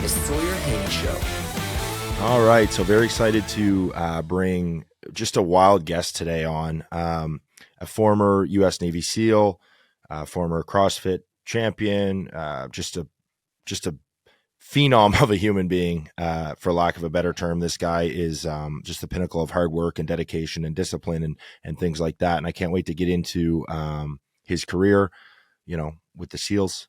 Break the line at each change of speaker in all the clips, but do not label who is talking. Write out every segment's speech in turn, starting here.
The Sawyer Hannay Show.
All right, so very excited to bring just a wild guest today on, a former U.S. Navy SEAL, former CrossFit champion, just a phenom of a human being, for lack of a better term. This guy is just the pinnacle of hard work and dedication and discipline and things like that. And I can't wait to get into his career, with the SEALs,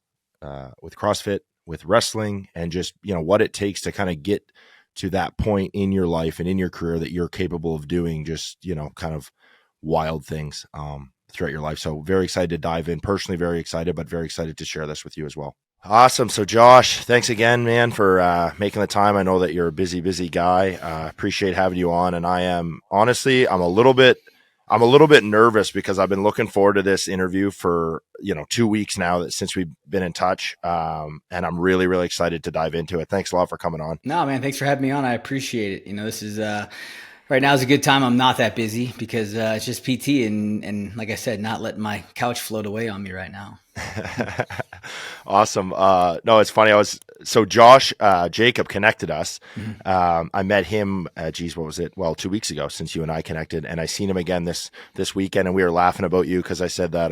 with CrossFit, with wrestling, and just, what it takes to kind of get to that point in your life and in your career that you're capable of doing just, kind of wild things throughout your life. So very excited to dive in. Personally, very excited, but very excited to share this with you as well. Awesome. So Josh, thanks again, man, for making the time. I know that you're a busy guy. Appreciate having you on. And I am honestly, I'm a little bit nervous because I've been looking forward to this interview for, 2 weeks now since we've been in touch. And I'm really, really excited to dive into it. Thanks a lot for coming on.
No, man, thanks for having me on. I appreciate it. This is, right now is a good time. I'm not that busy because it's just PT and like I said, not letting my couch float away on me right now.
Awesome. No, it's funny. Josh, Jacob connected us.
Mm-hmm.
I met him, what was it? Well, 2 weeks ago since you and I connected, and I seen him again this weekend, and we were laughing about you because I said that,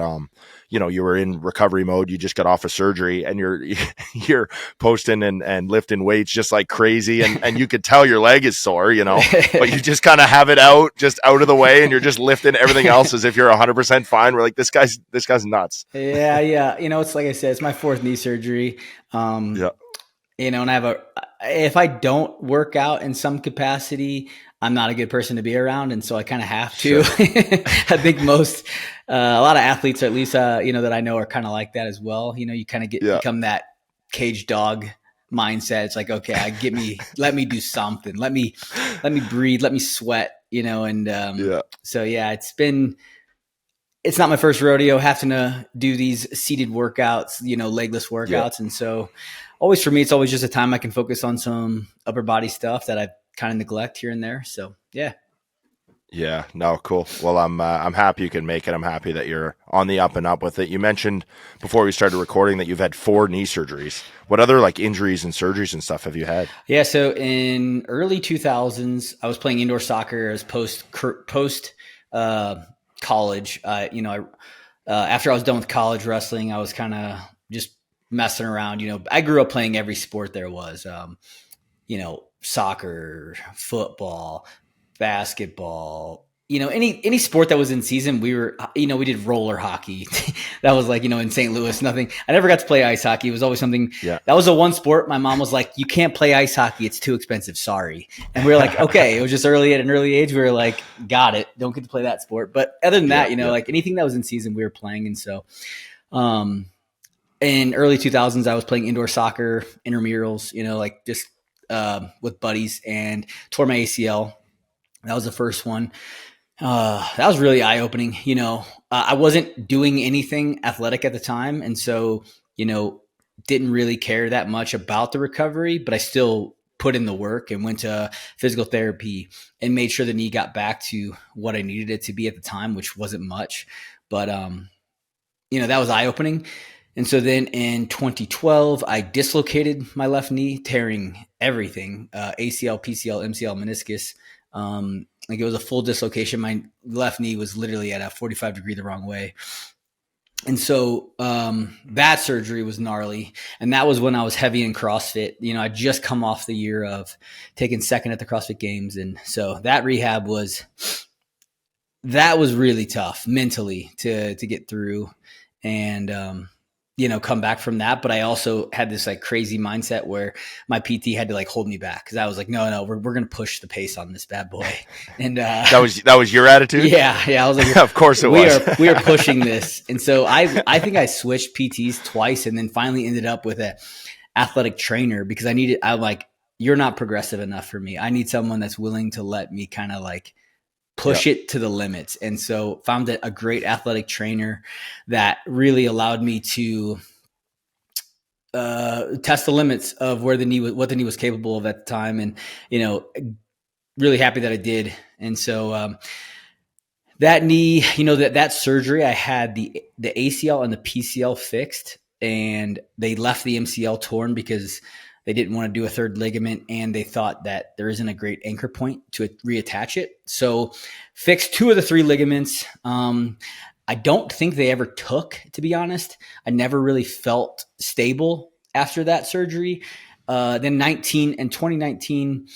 you were in recovery mode. You just got off of surgery and you're posting and lifting weights just like crazy. And you could tell your leg is sore, but you just kind of have it out of the way, and you're just lifting everything else as if you're 100% fine. We're like, this guy's nuts.
Yeah. It's like I said, it's my fourth knee surgery. And if I don't work out in some capacity, I'm not a good person to be around. And so I kind of have to. Sure. I think a lot of athletes, at least, that I know are kind of like that as well. You kind of become that cage dog mindset. It's like, okay, let me do something. Let me breathe. Let me sweat, So yeah, it's not my first rodeo having to do these seated workouts, legless workouts. Yeah. And so always for me, it's always just a time I can focus on some upper body stuff that I kind of neglect here and there. So, yeah.
Yeah, no, cool. Well, I'm happy you can make it. I'm happy that you're on the up and up with it. You mentioned before we started recording that you've had 4 knee surgeries. What other injuries and surgeries and stuff have you had?
Yeah. So in early 2000s, I was playing indoor soccer as post college. After I was done with college wrestling, I was kind of just messing around. I grew up playing every sport there was, soccer, football, basketball, any sport that was in season. We did roller hockey. That was in St. Louis, nothing. I never got to play ice hockey. It was always something. Yeah. That was the one sport my mom was like, you can't play ice hockey. It's too expensive. Sorry. And we were like, okay. It was just at an early age. We were like, got it. Don't get to play that sport. But other than that, anything that was in season, we were playing. And so, in early 2000s, I was playing indoor soccer, intramurals, just with buddies, and tore my ACL. That was the first one. That was really eye-opening. I wasn't doing anything athletic at the time. And so, didn't really care that much about the recovery, but I still put in the work and went to physical therapy and made sure the knee got back to what I needed it to be at the time, which wasn't much. But, that was eye-opening. And so then in 2012, I dislocated my left knee, tearing everything, ACL, PCL, MCL, meniscus. It was a full dislocation. My left knee was literally at a 45 degree the wrong way. And so that surgery was gnarly. And that was when I was heavy in CrossFit. I just come off the year of taking second at the CrossFit Games. And so that rehab was really tough mentally to get through and, come back from that. But I also had this crazy mindset where my PT had to hold me back. Cause I was like, no, we're going to push the pace on this bad boy. And, that
was your attitude.
Yeah. I was like,
of course it was.
We are pushing this. And so I think I switched PTs twice and then finally ended up with a athletic trainer because I'm like, you're not progressive enough for me. I need someone that's willing to let me kind of push it to the limits. And so found a great athletic trainer that really allowed me to test the limits of where the knee was, what the knee was capable of at the time. And, really happy that I did. And so, that knee, that surgery, I had the ACL and the PCL fixed, and they left the MCL torn because they didn't want to do a third ligament, and they thought that there isn't a great anchor point to reattach it. So fixed 2 of the 3 ligaments. I don't think they ever took, to be honest. I never really felt stable after that surgery. Then 2019,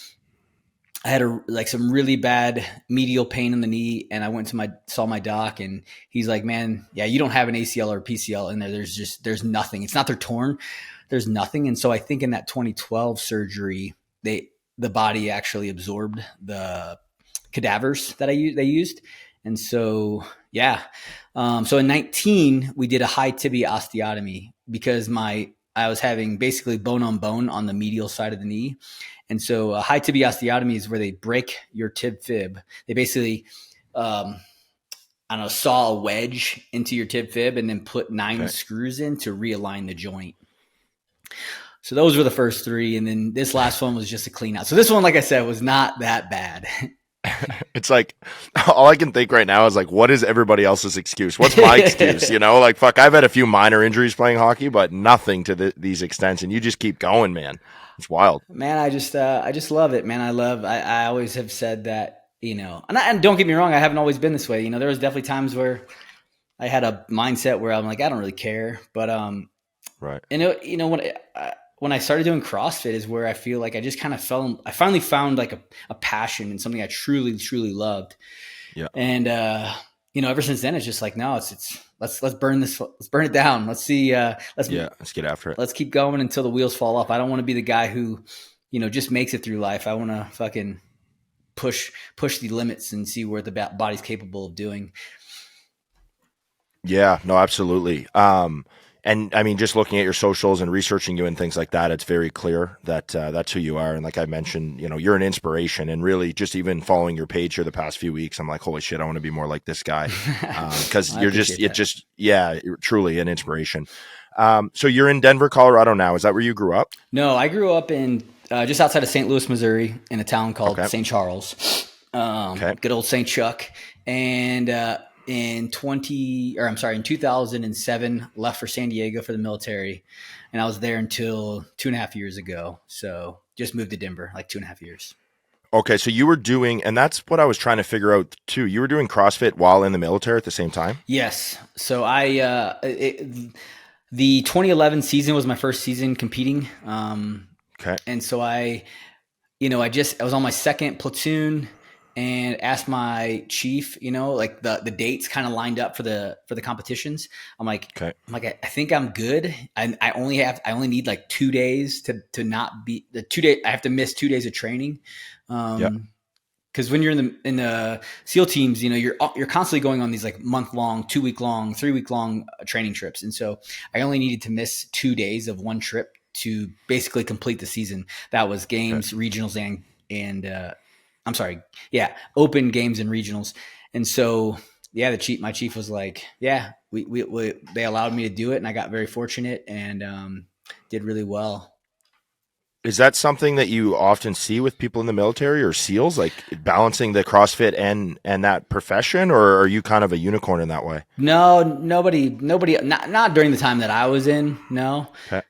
I had some really bad medial pain in the knee, and I went to saw my doc, and he's like, "Man, yeah, you don't have an ACL or PCL in there. There's nothing. It's not they're torn. There's nothing." And so I think in that 2012 surgery, the body actually absorbed the cadavers that they used. And so, yeah. So in 19, we did a high tibia osteotomy because I was having basically bone on bone on the medial side of the knee. And so a high tibia osteotomy is where they break your tib fib. They basically, saw a wedge into your tib fib and then put 9 screws in to realign the joint. So those were the first 3. And then this last one was just a clean out. So this one, like I said, was not that bad.
It's like, all I can think right now is like, what is everybody else's excuse? What's my excuse? Like, fuck, I've had a few minor injuries playing hockey, but nothing to these extents. And you just keep going, man. It's wild,
man. I just love it, man. I always have said that, and don't get me wrong, I haven't always been this way. There was definitely times where I had a mindset where I'm like, I don't really care. But,
right.
And when I started doing CrossFit is where I feel like I just kind of I finally found like a passion and something I truly, truly loved.
Yeah.
And, ever since then, it's just like, no, let's burn this. Let's burn it down. Let's see. Let's
get after it.
Let's keep going until the wheels fall off. I don't want to be the guy who, just makes it through life. I want to fucking push the limits and see where the body's capable of doing.
Yeah, no, absolutely. And I mean, just looking at your socials and researching you and things like that, it's very clear that that's who you are. And like I mentioned, you're an inspiration. And really, just even following your page here the past few weeks, I'm like, holy shit, I want to be more like this guy. Because you're truly an inspiration. So you're in Denver, Colorado now. Is that where you grew up?
No, I grew up in just outside of St. Louis, Missouri, in a town called St. Charles. Good old St. Chuck. And in 2007, left for San Diego for the military. And I was there until 2.5 years ago. So just moved to Denver, like 2.5 years.
Okay. So you were doing, and that's what I was trying to figure out too. You were doing CrossFit while in the military at the same time?
Yes. So the 2011 season was my first season competing. And so I was on my second platoon and asked my chief, like the dates kind of lined up for the competitions. I'm like, I think I'm good. I only need like 2 days to not be the 2 days. I have to miss 2 days of training. Cause when you're in the SEAL teams, you're constantly going on these like month-long, 2-week-long, 3-week-long training trips. And so I only needed to miss 2 days of one trip to basically complete the season. That was games, regionals, and open games and regionals. And so, my chief was like, they allowed me to do it. And I got very fortunate and did really well.
Is that something that you often see with people in the military or SEALs, like balancing the CrossFit and that profession, or are you kind of a unicorn in that way?
No, nobody, not during the time that I was in. No. Okay.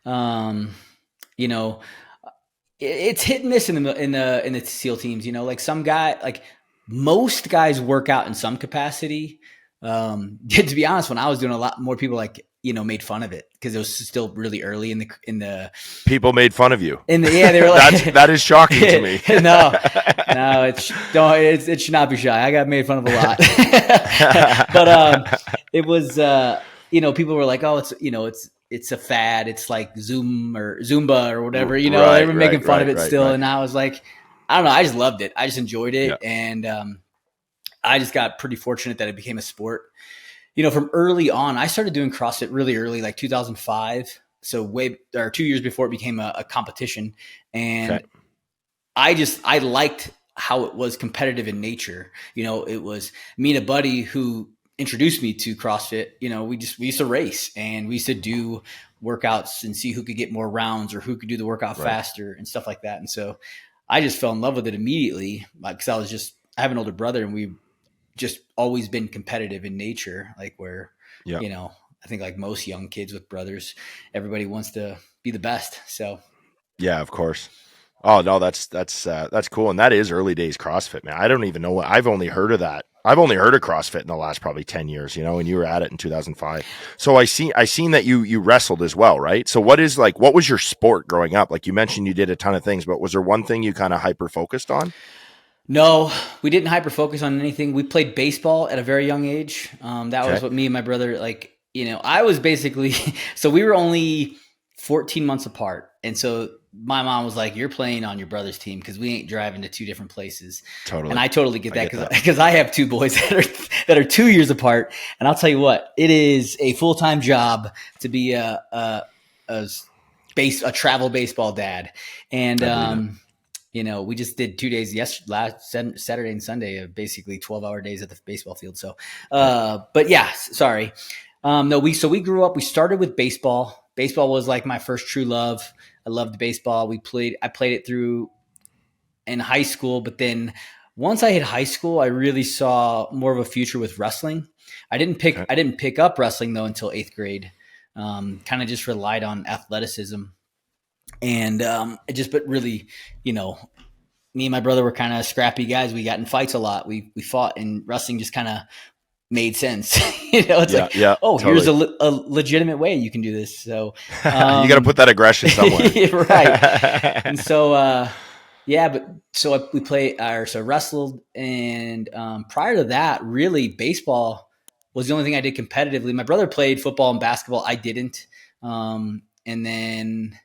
It's hit and miss in the SEAL teams. Like most guys work out in some capacity. To be honest, when I was doing a lot more people made fun of it because it was still really early in the
people made fun of you.
They were like
that is shocking to me.
No, it should not be shy. I got made fun of a lot. But it was people were like, oh, it's a fad. It's like Zumba or whatever, they were making fun of it still. And I was like, I don't know. I just loved it. I just enjoyed it. Yeah. And I just got pretty fortunate that it became a sport. From early on, I started doing CrossFit really early, like 2005. So 2 years before it became a competition. And I liked how it was competitive in nature. It was me and a buddy who introduced me to CrossFit, we used to race, and we used to do workouts and see who could get more rounds or who could do the workout faster and stuff like that. And so I just fell in love with it immediately, because I have an older brother, and we've just always been competitive in nature, like where, I think like most young kids with brothers, everybody wants to be the best. So
yeah, of course. Oh no, that's cool. And that is early days CrossFit, man. I don't even know I've only heard of that. I've only heard of CrossFit in the last probably 10 years, and you were at it in 2005. So I seen that you wrestled as well, right? So what was your sport growing up? Like you mentioned, you did a ton of things, but was there one thing you kind of hyper focused on?
No, we didn't hyper focus on anything. We played baseball at a very young age. That was what me and my brother, I was basically, so we were only 14 months apart. And so my mom was like, you're playing on your brother's team because we ain't driving to two different places.
Totally.
And I totally get that because I have two boys that are 2 years apart. And I'll tell you what, it is a full-time job to be a travel baseball dad. And, we just did 2 days last Saturday and Sunday, basically 12-hour days at the baseball field. So, but yeah, sorry. We grew up, we started with baseball. Baseball was like my first true love. I loved baseball. I played it through in high school, but then once I hit high school, I really saw more of a future with wrestling. I didn't pick up wrestling though until 8th grade. Kind of just relied on athleticism. And but really, me and my brother were kind of scrappy guys. We got in fights a lot. We fought, and wrestling just kind of made sense. It's totally. Here's a legitimate way you can do this. So
you got to put that aggression somewhere.
Right. And so, we wrestled. And prior to that, really baseball was the only thing I did competitively. My brother played football and basketball. I didn't. And then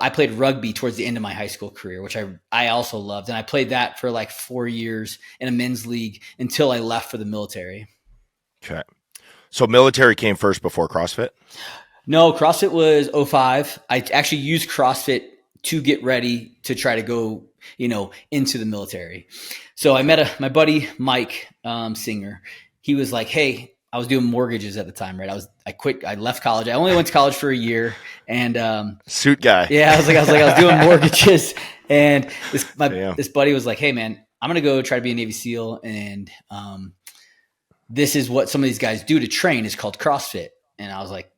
I played rugby towards the end of my high school career, which I also loved. And I played that for like 4 years in a men's league until I left for the military.
Okay. So military came first before CrossFit?
No, CrossFit was 2005. I actually used CrossFit to get ready to try to go, into the military. So I met my buddy, Mike Singer. He was like, hey, I was doing mortgages at the time, right? I quit. I left college. I only went to college for a year, and
suit guy.
Yeah, I was doing mortgages, and this buddy was like, "Hey, man, I'm gonna go try to be a Navy SEAL, and this is what some of these guys do to train. It's called CrossFit." And I was like,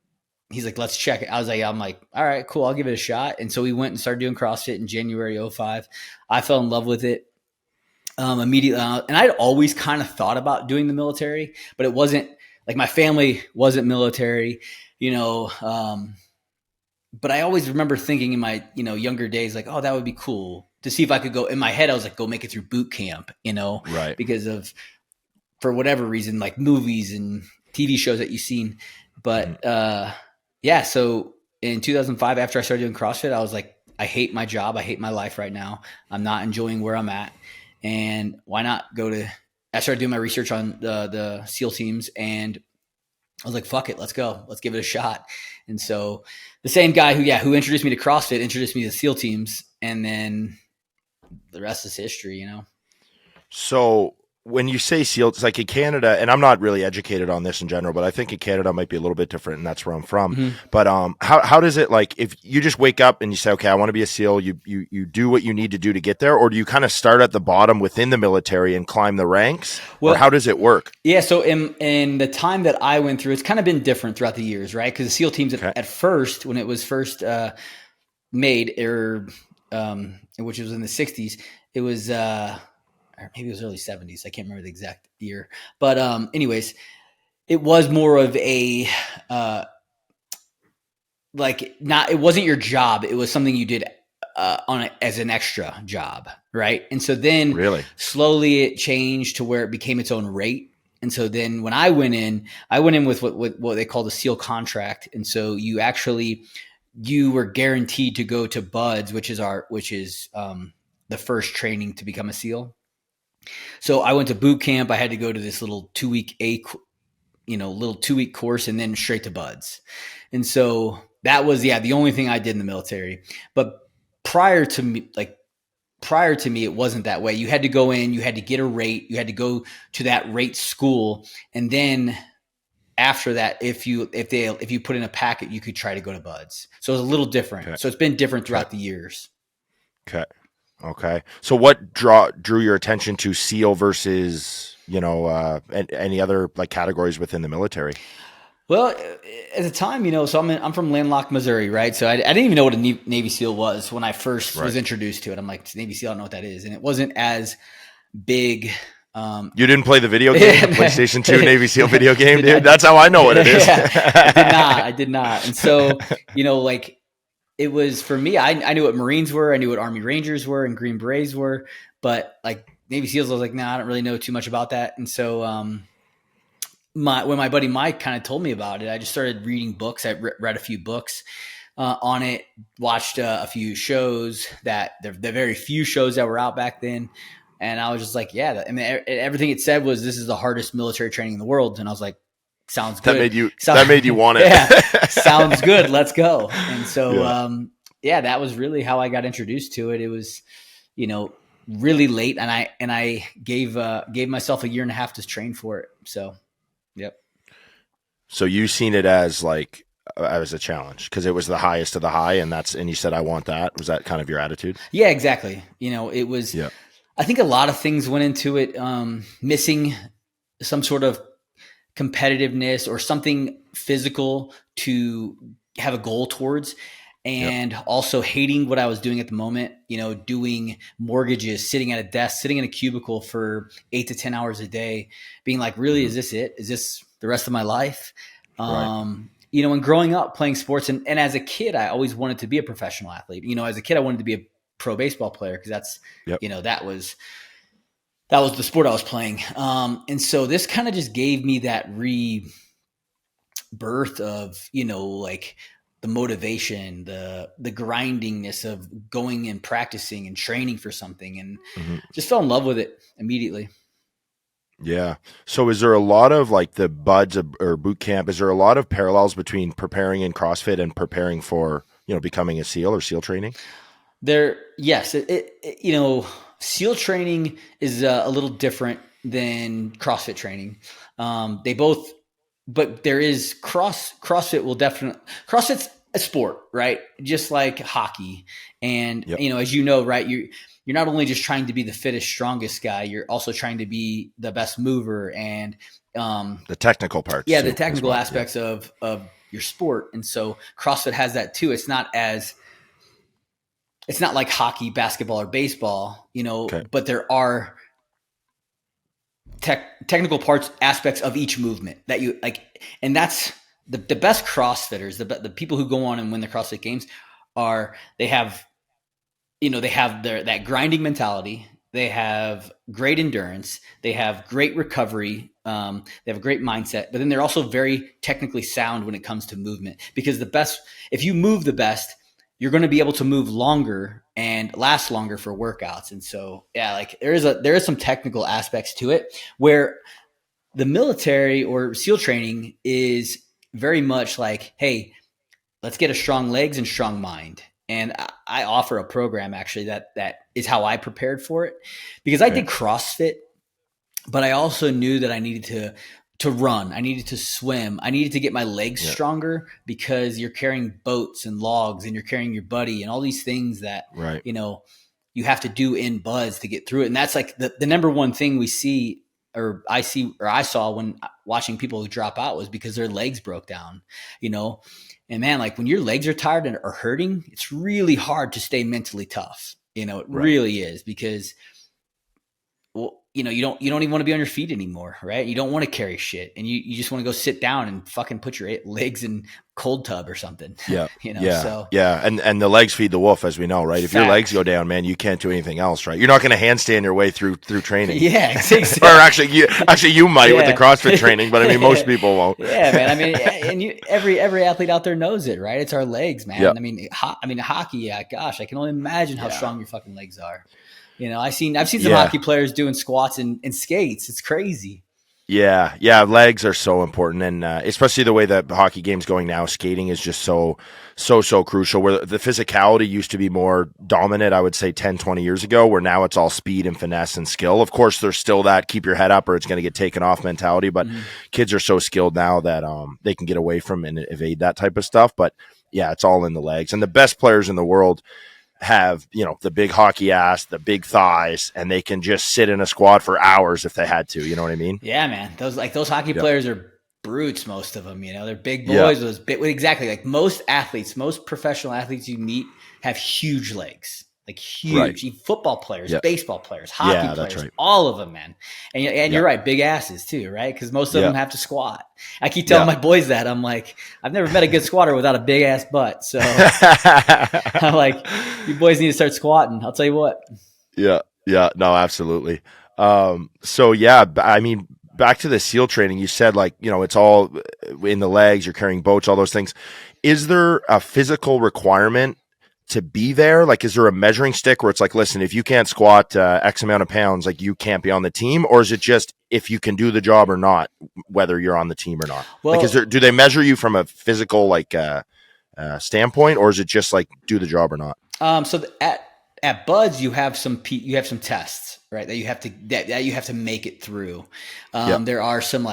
"He's like, let's check it." I'm like, "All right, cool. I'll give it a shot." And so we went and started doing CrossFit in January 2005. I fell in love with it. Immediately, and I'd always kind of thought about doing the military, but it wasn't like my family wasn't military, but I always remember thinking in my, younger days, like, oh, that would be cool to see if I could go. In my head, I was like, go make it through boot camp,
right?
Because for whatever reason, like movies and TV shows that you've seen. But so in 2005, after I started doing CrossFit, I was like, I hate my job. I hate my life right now. I'm not enjoying where I'm at. And why not I started doing my research on the SEAL teams, and I was like, fuck it, let's go. Let's give it a shot. And so the same guy who introduced me to CrossFit introduced me to SEAL teams, and then the rest is history,
So when you say SEAL, it's like in Canada, and I'm not really educated on this in general, but I think in Canada might be a little bit different, and that's where I'm from. Mm-hmm. But how does it, like, if you just wake up and you say, okay, I want to be a SEAL, you do what you need to do to get there, or do you kind of start at the bottom within the military and climb the ranks? Well, or how does it work?
Yeah, so in the time that I went through, it's kind of been different throughout the years, right? Because the SEAL teams at first, when it was first made, which was in the 60s, it was or maybe it was early 70s. I can't remember the exact year. But anyways, it was more of a it wasn't your job. It was something you did as an extra job, right? And so then slowly it changed to where it became its own rate. And so then when I went in with what they call the SEAL contract. And so you were guaranteed to go to BUDS, which is the first training to become a SEAL. So I went to boot camp. I had to go to this little 2-week course, and then straight to BUDS. And so that was the only thing I did in the military. But prior to me, like prior to me, it wasn't that way. You had to go in, you had to get a rate, you had to go to that rate school. And then after that, if you put in a packet, you could try to go to buds. So it was a little different.
Okay.
So it's been different throughout the years.
Okay. So what drew your attention to SEAL versus, any other like categories within the military?
Well, at the time, so I'm from landlocked Missouri, right? So I didn't even know what a Navy SEAL was when I first was introduced to it. I'm like, Navy SEAL, I don't know what that is. And it wasn't as big.
You didn't play the video game, the PlayStation 2 Navy SEAL video game, dude? That's how I know what it is.
I did not. And so, it was for me, I knew what Marines were. I knew what Army Rangers were and Green Berets were. But like Navy SEALs, I was like, nah, I don't really know too much about that. And so when my buddy Mike kind of told me about it, I just started reading books. I read a few books on it, watched a few shows the very few shows that were out back then. And I was just like, yeah, everything it said was, this is the hardest military training in the world. And I was like, sounds good.
That made you want it.
Yeah, sounds good. Let's go. And so, that was really how I got introduced to it. It was, really late, and I gave myself a year and a half to train for it. So, yep.
So you seen it as like as a challenge because it was the highest of the high, and you said, I want that. Was that kind of your attitude?
Yeah, exactly. It was. Yeah. I think a lot of things went into it. Missing some sort of competitiveness or something physical to have a goal towards, and also hating what I was doing at the moment, doing mortgages, sitting at a desk, sitting in a cubicle for 8 to 10 hours a day, being like, really, is this it? Is this the rest of my life? And growing up playing sports and as a kid, I always wanted to be a professional athlete. As a kid, I wanted to be a pro baseball player because that's, that was the sport I was playing. And so this kind of just gave me that rebirth of, like the motivation, the grindingness of going and practicing and training for something, and just fell in love with it immediately.
Yeah. So is there a lot of like the buds or boot camp? Is there a lot of parallels between preparing in CrossFit and preparing for, becoming a SEAL or SEAL training?
Yes. SEAL training is a little different than CrossFit training. But there is CrossFit will definitely, CrossFit's a sport, right? Just like hockey. And, as you know, right, you're not only just trying to be the fittest, strongest guy, you're also trying to be the best mover and
the technical parts.
Yeah, the technical aspects of your sport. And so CrossFit has that too. It's not like hockey, basketball, or baseball, but there are technical parts, aspects of each movement that you like. And that's the best CrossFitters, the people who go on and win the CrossFit Games they have that grinding mentality. They have great endurance. They have great recovery. They have a great mindset, but then they're also very technically sound when it comes to movement, because if you move the best, you're going to be able to move longer and last longer for workouts. And so, like there is some technical aspects to it, where the military or SEAL training is very much like, hey, let's get a strong legs and strong mind. And I offer a program actually that is how I prepared for it, because I did CrossFit, but I also knew that I needed to run. I needed to swim. I needed to get my legs stronger, because you're carrying boats and logs and you're carrying your buddy and all these things that, you have to do in buds to get through it. And that's like the number one thing I saw when watching people who drop out was because their legs broke down, and man, like when your legs are tired and are hurting, it's really hard to stay mentally tough. It really is, because you don't even want to be on your feet anymore, right? You don't want to carry shit, and you just want to go sit down and fucking put your legs in cold tub or something. Yeah.
And the legs feed the wolf, as we know, right? If your legs go down, man, you can't do anything else, right? You're not going to handstand your way through training.
Yeah, exactly.
Or actually you might with the CrossFit training, but I mean, most people won't.
Yeah, man. I mean, and every athlete out there knows it, right? It's our legs, man. Yep. I mean, hockey. Yeah, gosh, I can only imagine how strong your fucking legs are. I've seen some hockey players doing squats and skates. It's crazy.
Yeah, legs are so important, and especially the way that hockey game's going now, skating is just so crucial. Where the physicality used to be more dominant, I would say 10, 20 years ago, where now it's all speed and finesse and skill. Of course, there's still that keep your head up or it's going to get taken off mentality, but kids are so skilled now that they can get away from and evade that type of stuff. But yeah, it's all in the legs, and the best players in the world have, the big hockey ass, the big thighs, and they can just sit in a squat for hours if they had to. You know what I mean?
Yeah, man. Those hockey players are brutes, most of them, they're big
Yeah.
boys. Exactly. Like most professional athletes you meet have huge legs, like huge.
Right.
Football players,
Yeah.
baseball players, hockey
Yeah, that's
players,
right.
all of them, man. And
Yeah.
you're right, big asses too, right? Because most of
Yeah.
them have to squat. I keep telling my boys that. I'm like, I've never met a good squatter without a big ass butt. So I'm like, you boys need to start squatting. I'll tell you what.
Yeah. No, absolutely. So yeah, I mean, back to the SEAL training, you said it's all in the legs, you're carrying boats, all those things. Is there a physical requirement to be there? Like, is there a measuring stick where it's like, listen, if you can't squat X amount of pounds, like you can't be on the team? Or is it just if you can do the job or not, whether you're on the team or not?
Well,
do they measure you from a physical standpoint, or is it just like do the job or not?
So at Buds, you have some tests, right? That you have to make it through. There are some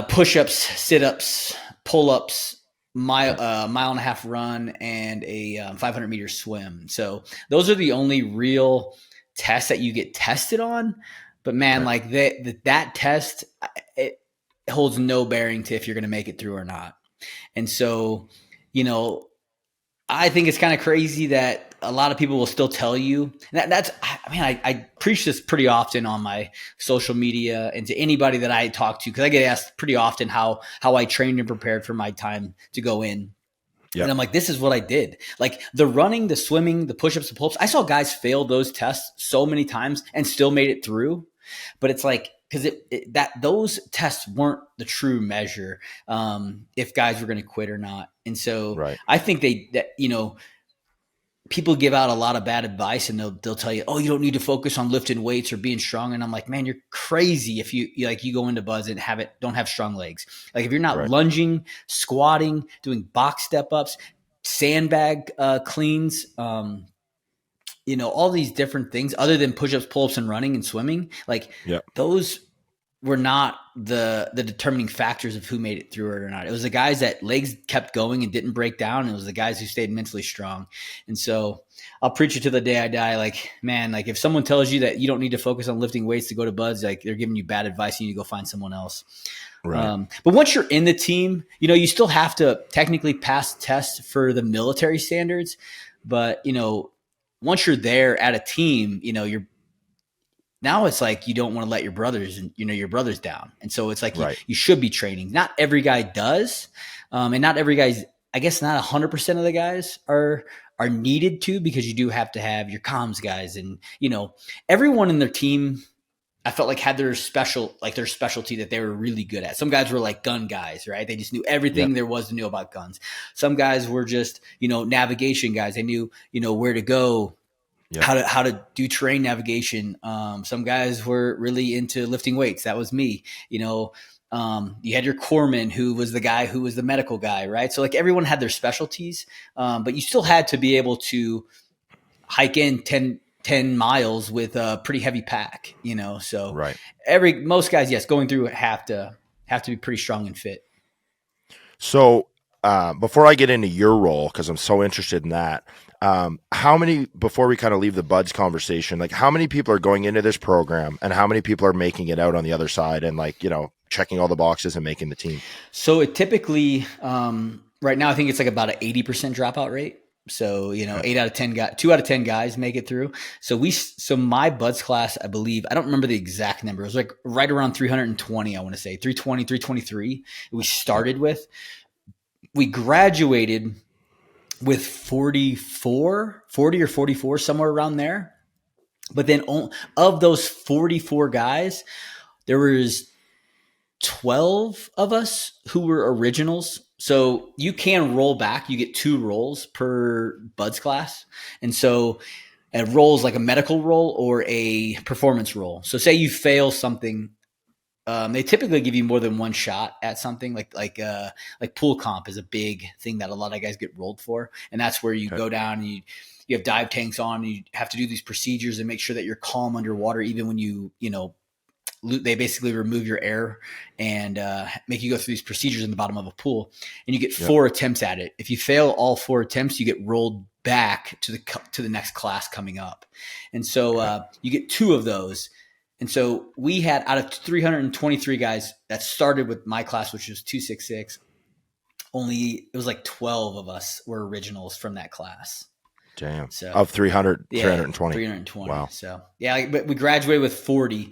push-ups, sit-ups, pull-ups, mile and a half run, and a 500 meter swim. So those are the only real tests that you get tested on. But man, that test, it holds no bearing to if you're going to make it through or not. And so, I think it's kind of crazy that a lot of people will still tell you I preach this pretty often on my social media and to anybody that I talk to, because I get asked pretty often how I trained and prepared for my time to go in. Yep. And I'm like, this is what I did. Like the running, the swimming, the push-ups, the pull-ups. I saw guys fail those tests so many times and still made it through. But it's like, because those tests weren't the true measure if guys were going to quit or not. And so I think people give out a lot of bad advice, and they'll tell you, oh, you don't need to focus on lifting weights or being strong. And I'm like, man, you're crazy if you go into Buzz and don't have strong legs. Like if you're not lunging, squatting, doing box step ups, sandbag cleans, all these different things other than push-ups, pull-ups, and running and swimming, those were not the determining factors of who made it through it or not. It was the guys that legs kept going and didn't break down. And it was the guys who stayed mentally strong. And so I'll preach it to the day I die. Like, man, like if someone tells you that you don't need to focus on lifting weights to go to Buds, like they're giving you bad advice. You need to go find someone else. Right. But once you're in the team, you still have to technically pass tests for the military standards. But, once you're there at a team, now it's like you don't want to let your brothers down. And so it's like you should be training. Not every guy does. And not every guy's, I guess not 100% of the guys are needed to, because you do have to have your comms guys. And, everyone in their team, I felt like had their specialty that they were really good at. Some guys were like gun guys, right? They just knew everything there was to know about guns. Some guys were just, navigation guys. They knew, where to go, how to do terrain navigation. Some guys were really into lifting weights. That was me. You had your corpsman, who was the guy who was the medical guy, right? So like everyone had their specialties, but you still had to be able to hike in 10 miles with a pretty heavy pack, so most guys, yes, going through it have to be pretty strong and fit.
So before I get into your role, because I'm so interested in that, how many, before we kind of leave the Buds conversation, like how many people are going into this program and how many people are making it out on the other side and checking all the boxes and making the team?
So it typically, right now, I think it's like about an 80% dropout rate. So, 2 out of 10 guys make it through. So my Buds class, I believe, I don't remember the exact number. It was like right around 320, I want to say 320, 323 we started with. We graduated with 40 or 44, somewhere around there. But then of those 44 guys, there was 12 of us who were originals. So you can roll back. You get 2 rolls per Buds class. And so a roll is like a medical roll or a performance roll. So say you fail something They typically give you more than one shot at something like pool comp is a big thing that a lot of guys get rolled for. And that's where you go down and you have dive tanks on, and you have to do these procedures and make sure that you're calm underwater, even when they basically remove your air and make you go through these procedures in the bottom of a pool, and you get 4 attempts at it. If you fail all 4 attempts, you get rolled back to the next class coming up. And so you get 2 of those. And so we had, out of 323 guys that started with my class, which was 266, it was like 12 of us were originals from that class.
Damn. So, of 300, 320.
320.
Wow.
So but we graduated with 40,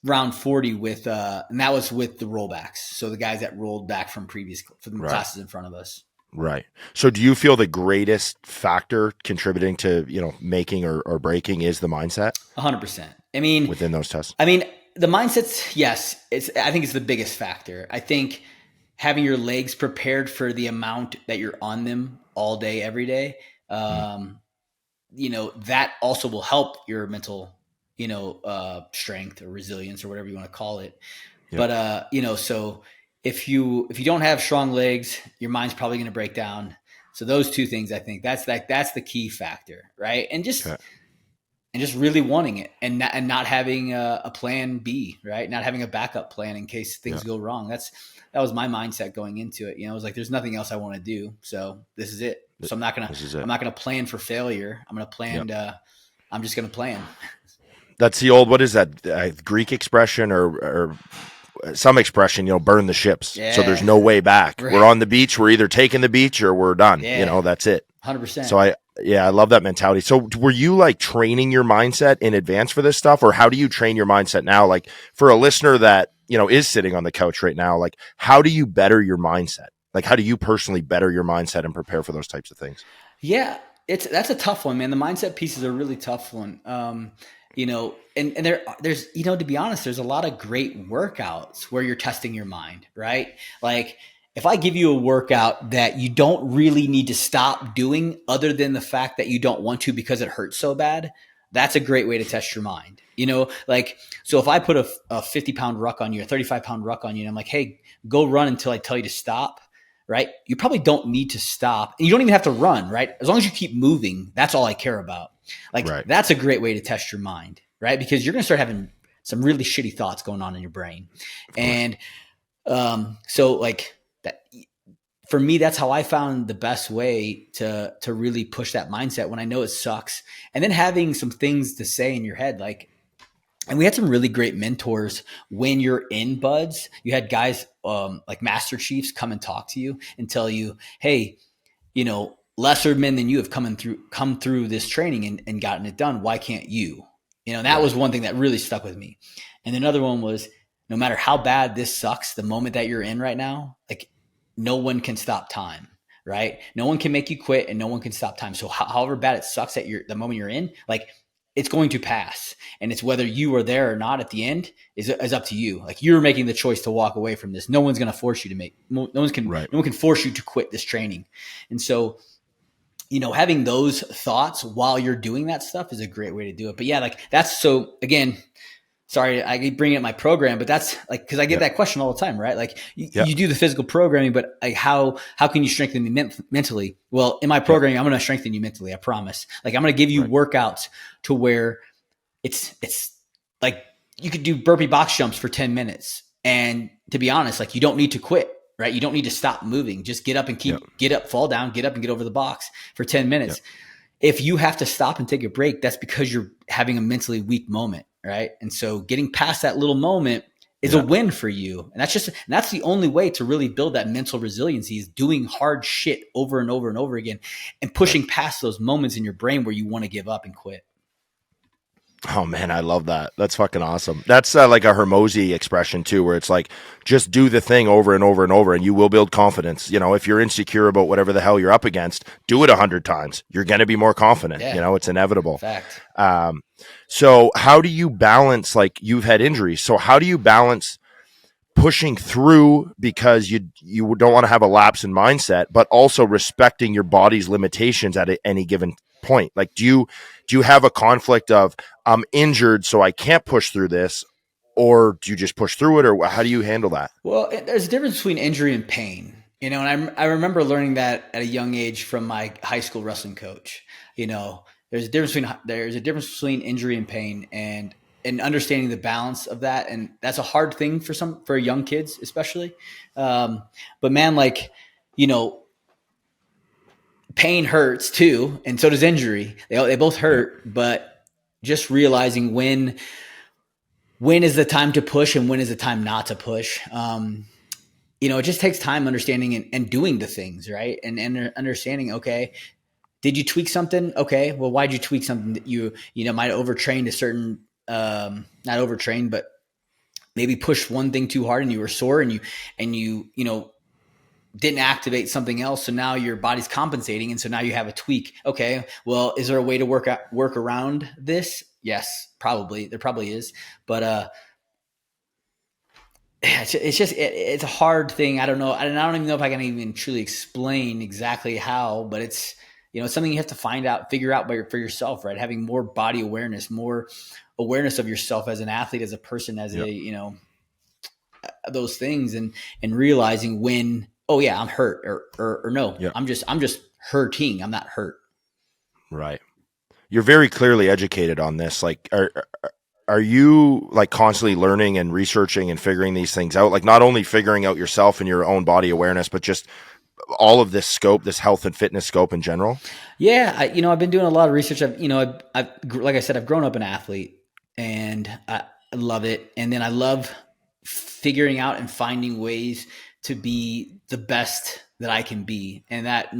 round 40 with, and that was with the rollbacks. So the guys that rolled back from the classes in front of us.
Right. So do you feel the greatest factor contributing to, making or breaking is the mindset?
100%. I mean,
within those tests,
the mindset's, yes, I think it's the biggest factor. I think having your legs prepared for the amount that you're on them all day, every day, that also will help your mental, strength or resilience or whatever you want to call it. Yep. But, so if you don't have strong legs, your mind's probably going to break down. So those 2 things, I think that's the key factor. Right. And just really wanting it and not having a plan B, right? Not having a backup plan in case things go wrong. That was my mindset going into it. It was like, there's nothing else I want to do. So this is it. So I'm not going to plan for failure. I'm going to plan. I'm just going to plan.
That's the old, what is that? Greek expression or some expression, burn the ships. Yeah. So there's no way back. Right. We're on the beach. We're either taking the beach or we're done. Yeah. That's it.
100%.
So I love that mentality. So were you like training your mindset in advance for this stuff, or how do you train your mindset now? Like for a listener that, is sitting on the couch right now, like how do you better your mindset? Like how do you personally better your mindset and prepare for those types of things?
Yeah, that's a tough one, man. The mindset piece is a really tough one. And there's, to be honest, there's a lot of great workouts where you're testing your mind, right? Like if I give you a workout that you don't really need to stop doing other than the fact that you don't want to because it hurts so bad, that's a great way to test your mind. So if I put a 50-pound ruck on you, a 35-pound ruck on you, and I'm like, hey, go run until I tell you to stop, right? You probably don't need to stop. And you don't even have to run, right? As long as you keep moving, that's all I care about. That's a great way to test your mind, right? Because you're going to start having some really shitty thoughts going on in your brain. And so like that, for me, that's how I found the best way to really push that mindset when I know it sucks. And then having some things to say in your head, and we had some really great mentors when you're in buds. You had guys like Master Chiefs come and talk to you and tell you, hey, lesser men than you have come through this training and gotten it done. Why can't you? That was one thing that really stuck with me. And another one was, no matter how bad this sucks, the moment that you're in right now, like no one can stop time, right? No one can make you quit and no one can stop time. So however bad it sucks at the moment you're in, like it's going to pass. And it's whether you are there or not at the end is up to you. Like you're making the choice to walk away from this. No one's going to force you to no one can force you to quit this training. And so, having those thoughts while you're doing that stuff is a great way to do it. But yeah, so again, sorry, I bring it in my program, but that's because I get that question all the time, right? Like you do the physical programming, but like how can you strengthen me mentally? Well, in my programming, I'm going to strengthen you mentally. I promise. Like I'm going to give you workouts to where it's like you could do burpee box jumps for 10 minutes. And to be honest, like you don't need to quit, right? You don't need to stop moving. Just get up and get up, fall down, get up and get over the box for 10 minutes. If you have to stop and take a break, that's because you're having a mentally weak moment. Right. And so getting past that little moment is a win for you. And that's the only way to really build that mental resiliency is doing hard shit over and over and over again and pushing past those moments in your brain where you want to give up and quit.
Oh man, I love that. That's fucking awesome. That's like a Hermosi expression too, where it's like, just do the thing over and over and over and you will build confidence. If you're insecure about whatever the hell you're up against, do it 100 times. You're going to be more confident. Yeah. It's inevitable.
Fact.
So how do you balance, like you've had injuries. So how do you balance pushing through because you don't want to have a lapse in mindset, but also respecting your body's limitations at any given point? Like, do you have a conflict of I'm injured, so I can't push through this, or do you just push through it, or how do you handle that?
Well, there's a difference between injury and pain, and I remember learning that at a young age from my high school wrestling coach. There's a difference between injury and pain, and understanding the balance of that, and that's a hard thing for young kids, especially. But man, pain hurts too, and so does injury. They both hurt, but just realizing when is the time to push and when is the time not to push. It just takes time understanding and doing the things, right? And understanding, okay, did you tweak something? Okay, well, why'd you tweak something that you might have overtrained a certain, not overtrained, but maybe pushed one thing too hard and you were sore and you didn't activate something else. So now your body's compensating. And so now you have a tweak. Okay, well, is there a way to work around this? Yes, probably. There probably is. But it's a hard thing. I don't know. I don't even know if I can even truly explain exactly how, but it's something you have to figure out for yourself, right? Having more body awareness, more awareness of yourself as an athlete, as a person, as those things, and realizing when, oh yeah, I'm hurt, or no, I'm just hurting. I'm not hurt.
Right. You're very clearly educated on this. Like, are you like constantly learning and researching and figuring these things out? Like not only figuring out yourself and your own body awareness, but just all of this scope, this health and fitness scope in general?
Yeah. I've been doing a lot of research. I've like I said, I've grown up an athlete and I love it. And then I love figuring out and finding ways to be the best that I can be. And that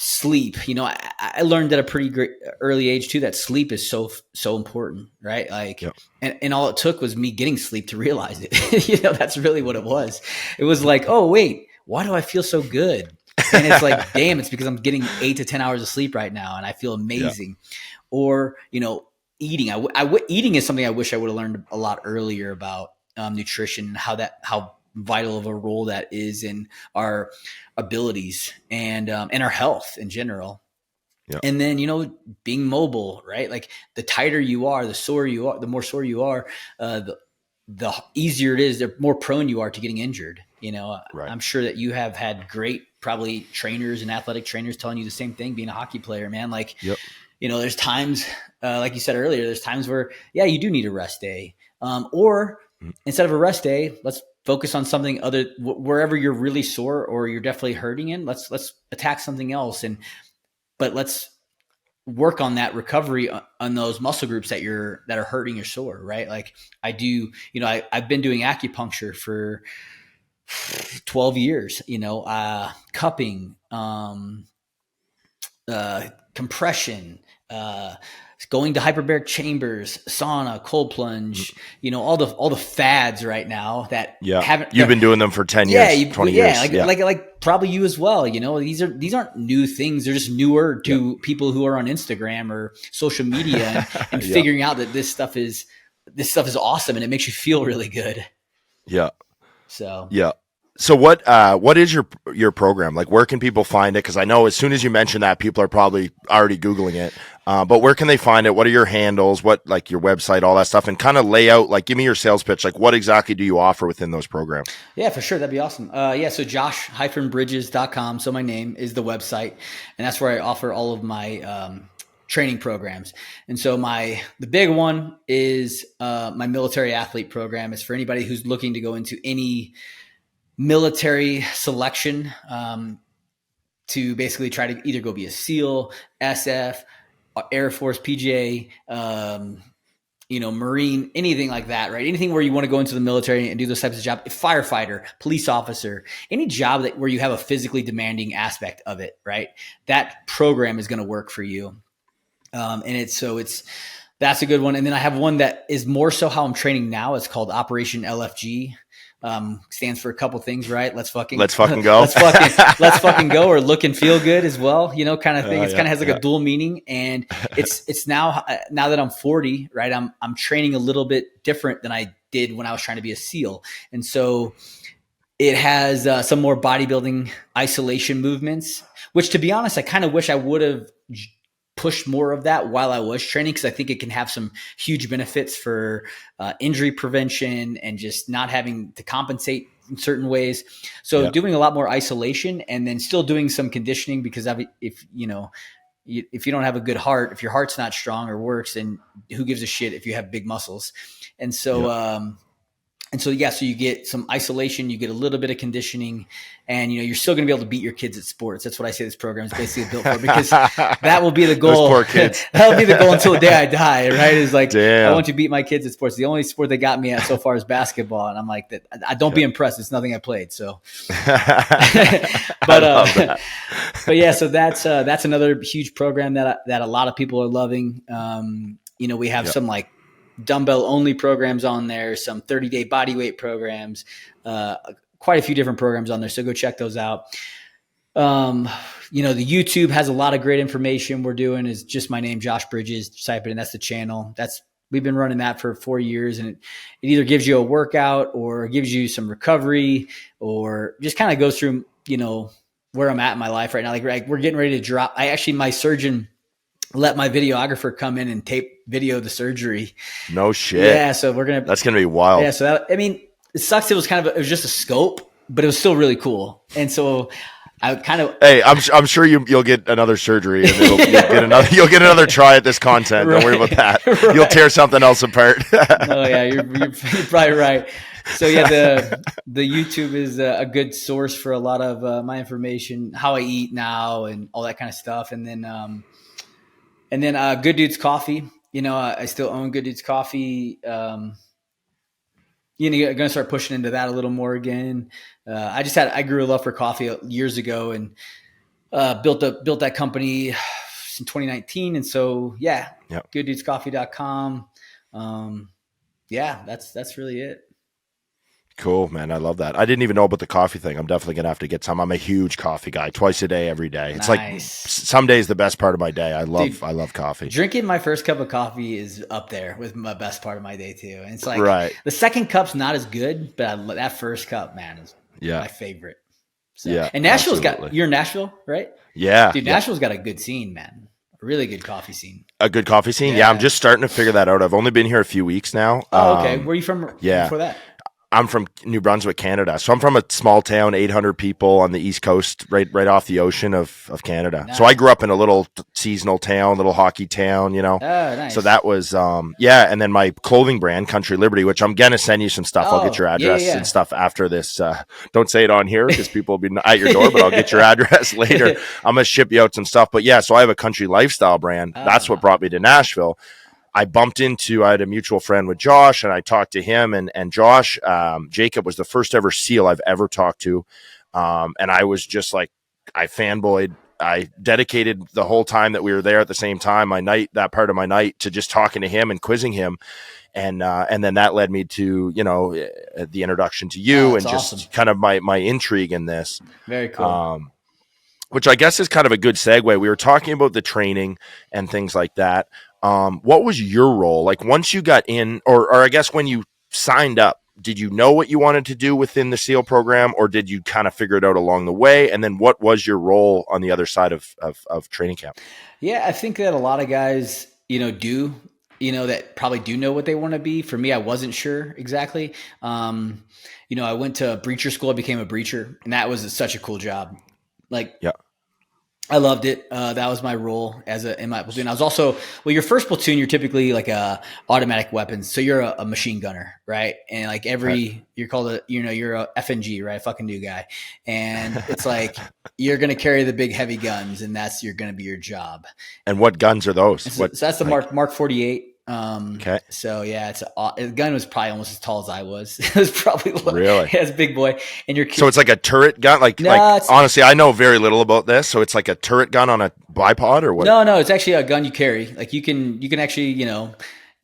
sleep, I learned at a pretty great early age too, that sleep is so important, right? Like, and all it took was me getting sleep to realize it. That's really what it was. It was like, oh wait, why do I feel so good? And it's like, damn, it's because I'm getting 8 to 10 hours of sleep right now. And I feel amazing. Or, eating, eating is something I wish I would have learned a lot earlier about nutrition, how vital of a role that is in our abilities and our health in general. Yep. And then, being mobile, right? Like the tighter you are, the more sore you are, the easier it is, the more prone you are to getting injured. Right. I'm sure that you have had great, probably trainers and athletic trainers telling you the same thing, being a hockey player, man. Like, there's times, like you said earlier, there's times where, you do need a rest day. Or instead of a rest day, let's focus on something other, wherever you're really sore or you're definitely hurting in, let's attack something else. But let's work on that recovery on those muscle groups that are hurting or sore, right? Like I do, I've been doing acupuncture for 12 years, cupping, compression, going to hyperbaric chambers, sauna, cold plunge, all the fads right now that
you've been doing them for 10 years, 20 years.
Like probably you as well. These aren't new things. They're just newer to people who are on Instagram or social media and figuring out that this stuff is awesome and it makes you feel really good.
Yeah.
So,
So what is your program? Like, where can people find it? Because I know as soon as you mention that, people are probably already Googling it. But where can they find it? What are your handles? What, like your website, all that stuff, and kind of lay out, like, give me your sales pitch. Like, what exactly do you offer within those programs? Yeah,
for sure. That'd be awesome. So josh-bridges.com. So my name is the website, and that's where I offer all of my training programs. And so the big one is my military athlete program. It's for anybody who's looking to go into any military selection, to basically try to either go be a SEAL, SF, Air Force, PJ, Marine, anything like that, right? Anything where you want to go into the military and do those types of jobs, firefighter, police officer, any job where you have a physically demanding aspect of it, right? That program is going to work for you. That's a good one. And then I have one that is more so how I'm training now. It's called Operation LFG. Stands for a couple things, right? Let's fucking go. let's fucking go, or look and feel good as well, kind of thing. It kind of has like a dual meaning, and it's now that I'm 40, right? I'm training a little bit different than I did when I was trying to be a SEAL, and so it has some more bodybuilding isolation movements, which, to be honest, I kind of wish I would have push more of that while I was training, because I think it can have some huge benefits for injury prevention and just not having to compensate in certain ways. So doing a lot more isolation and then still doing some conditioning, because if you don't have a good heart, if your heart's not strong or works, then who gives a shit if you have big muscles? And so, so you get some isolation, you get a little bit of conditioning, and you're still going to be able to beat your kids at sports. That's what I say this program is basically built for, because that will be the goal.
Those poor kids.
That'll be the goal until the day I die, right? Is like,
damn.
I want to beat my kids at sports. The only sport they got me at so far is basketball, and I'm like, that. I don't be impressed. It's nothing I played. So, but yeah, so that's another huge program that a lot of people are loving. We have some like dumbbell only programs on there, some 30-day body weight programs, quite a few different programs on there. So go check those out. The YouTube has a lot of great information. We're doing is just my name, Josh Bridges, type it in. That's the channel. We've been running that for 4 years, and it either gives you a workout or gives you some recovery, or just kind of goes through, where I'm at in my life right now. Like we're getting ready to drop. My surgeon let my videographer come in and tape video the surgery.
No shit.
Yeah. So that's
going to be wild.
Yeah. So it sucks. It was just a scope, but it was still really cool. And so I kind of,
hey, I'm sure you'll get another surgery and you'll get another try at this content. Right. Don't worry about that. Right. You'll tear something else apart.
Oh yeah. You're probably right. So yeah, the YouTube is a good source for a lot of my information, how I eat now and all that kind of stuff. And then Good Dudes Coffee, I still own Good Dudes Coffee. I'm going to start pushing into that a little more again. I grew a love for coffee years ago and built that company in 2019. And so, gooddudescoffee.com. That's really it.
Cool, man. I love that. I didn't even know about the coffee thing. I'm definitely going to have to get some. I'm a huge coffee guy, twice a day, every day. It's like some days the best part of my day. I love coffee.
Drinking my first cup of coffee is up there with my best part of my day too. And it's like the second cup's not as good, but that first cup, man, is my favorite. So, and Nashville's you're in Nashville, right?
Yeah.
Dude, Nashville's got a good scene, man. A really good coffee scene.
A good coffee scene? Yeah, I'm just starting to figure that out. I've only been here a few weeks now.
Oh, okay. Where are you from before that?
I'm from New Brunswick, Canada. So I'm from a small town, 800 people on the East Coast, right off the ocean of Canada. Nice. So I grew up in a little seasonal town, little hockey town, Oh,
nice.
So that was, and then my clothing brand, Country Liberty, which I'm going to send you some stuff. I'll get your address and stuff after this. Don't say it on here because people will be at your door, but I'll get your address later. I'm going to ship you out some stuff. But so I have a country lifestyle brand. That's what brought me to Nashville. I had a mutual friend with Josh, and I talked to him, and Josh, Jacob was the first ever SEAL I've ever talked to. And I was just like, I fanboyed. I dedicated the whole time that we were there at the same time, that part of my night, to just talking to him and quizzing him. And then that led me to, the introduction to you and just awesome. Kind of my intrigue in this.
Very cool.
Which I guess is kind of a good segue. We were talking about the training and things like that. What was your role? Like once you got in, or I guess when you signed up, did you know what you wanted to do within the SEAL program, or did you kind of figure it out along the way? And then what was your role on the other side of training camp?
Yeah, I think that a lot of guys, do, that probably do know what they want to be. For me, I wasn't sure exactly. I went to breacher school. I became a breacher, and that was such a cool job. I loved it. That was my role in my platoon. I was also, your first platoon, you're typically like a automatic weapons. So you're a machine gunner, right? And like you're called you're a FNG, right? Fucking new guy. And it's like, you're going to carry the big heavy guns, and you're going to be your job.
And what guns are those?
So that's the Mark 48.
Okay.
So yeah, the gun was probably almost as tall as I was. It was probably
really
it's a big boy. And
so it's like a turret gun. Honestly, I know very little about this. So it's like a turret gun on a bipod, or what?
No, it's actually a gun you carry. Like you can actually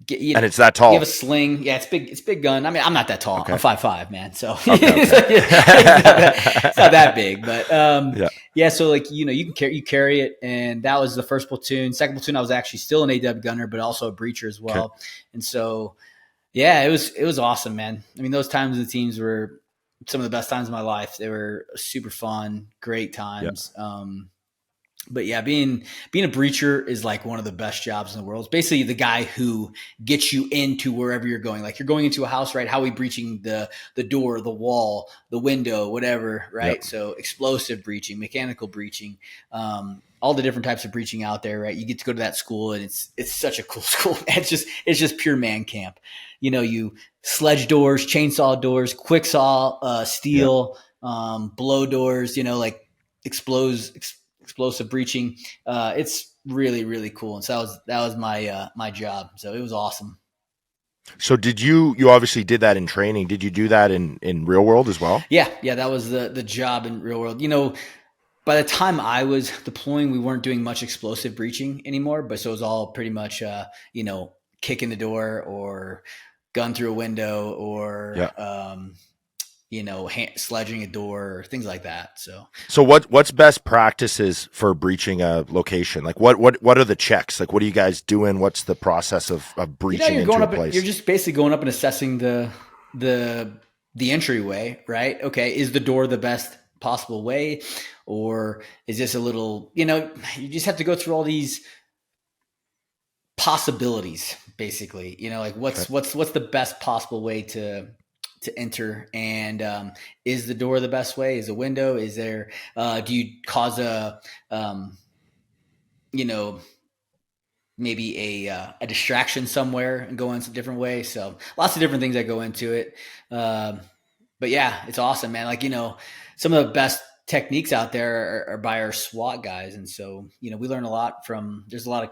and it's that tall.
You have a sling. Yeah, it's big. It's a big gun. I mean, I'm not that tall. Okay. I'm 5'5", man. So
okay.
it's not that big. But so you carry it, and that was the first platoon. Second platoon, I was actually still an AW gunner, but also a breacher as well. Okay. And so, it was awesome, man. I mean, those times in the teams were some of the best times of my life. They were super fun, great times. But yeah, being a breacher is like one of the best jobs in the world. It's basically the guy who gets you into wherever you're going. Like you're going into a house, right? How are we breaching the door, the wall, the window, whatever, right?
Yep.
So explosive breaching, mechanical breaching, all the different types of breaching out there, right? You get to go to that school, and it's such a cool school. It's just pure man camp. You sledge doors, chainsaw doors, quick saw, steel, blow doors. Like explosive breaching. It's really, really cool. And so that was my job. So it was awesome.
So did you obviously did that in training. Did you do that in real world as well?
Yeah. That was the job in real world. By the time I was deploying, we weren't doing much explosive breaching anymore, but so it was all pretty much, kick in the door or gun through a window or, sledging a door or things like that.
So what's best practices for breaching a location? Like what are the checks? Like what are you guys doing? What's the process of breaching into a place?
You're just basically going up and assessing the entryway, right? Okay, is the door the best possible way, or is this a little? You just have to go through all these possibilities, basically. Like what's the best possible way to enter, and is the door the best way? Is a window? Is there? Do you cause a maybe a distraction somewhere and go in a different way? So lots of different things that go into it. But yeah, it's awesome, man. Like some of the best techniques out there are by our SWAT guys, and so we learn a lot from. There's a lot of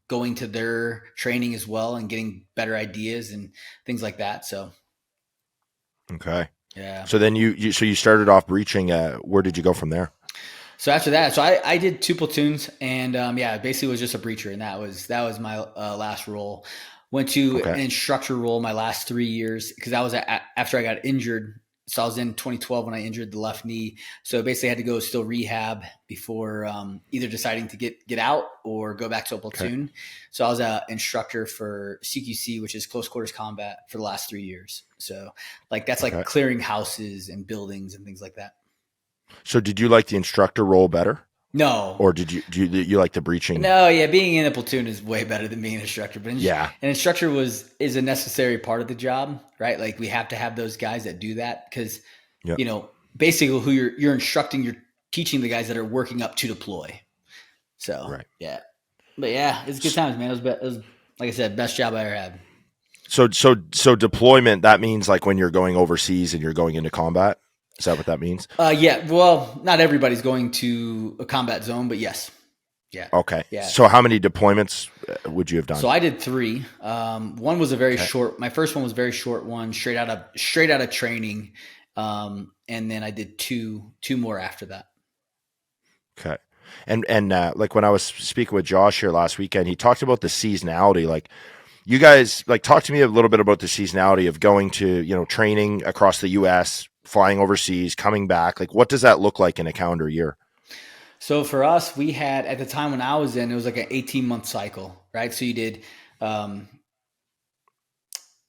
going to their training as well and getting better ideas and things like that. So.
Okay.
Yeah.
So then you started off breaching. Where did you go from there?
So after that, I did 2 platoons, and basically was just a breacher, and that was my last role. Went to an instructor role my last 3 years because that was after I got injured. So I was in 2012 when I injured the left knee. So basically, I had to go still rehab before either deciding to get out or go back to a platoon. Okay. So I was an instructor for CQC, which is close quarters combat, for the last 3 years. So that's like clearing houses and buildings and things like that. So
did you like the instructor role better?
No.
Or do you like the breaching?
No, yeah, being in a platoon is way better than being an instructor. But an instructor is a necessary part of the job, right? Like we have to have those guys that do that because, basically who you're instructing, you're teaching the guys that are working up to deploy. So, yeah. But yeah, it's good times, man. It was, like I said, best job I ever had.
So deployment, that means like when you're going overseas and you're going into combat? Is that what that means?
Yeah. Well, not everybody's going to a combat zone, but yes. Yeah.
Okay.
Yeah.
So how many deployments would you have done?
So I did 3. One was a very short. My first one was a very short one, straight out of training, and then I did two more after that.
Okay. And like when I was speaking with Josh here last weekend, he talked about the seasonality. Like you guys, like talk to me a little bit about the seasonality of going to training across the U.S., flying overseas, coming back. Like what does that look like in a calendar year?
So for us, we had, at the time when I was in, it was like an 18-month cycle, right? So you did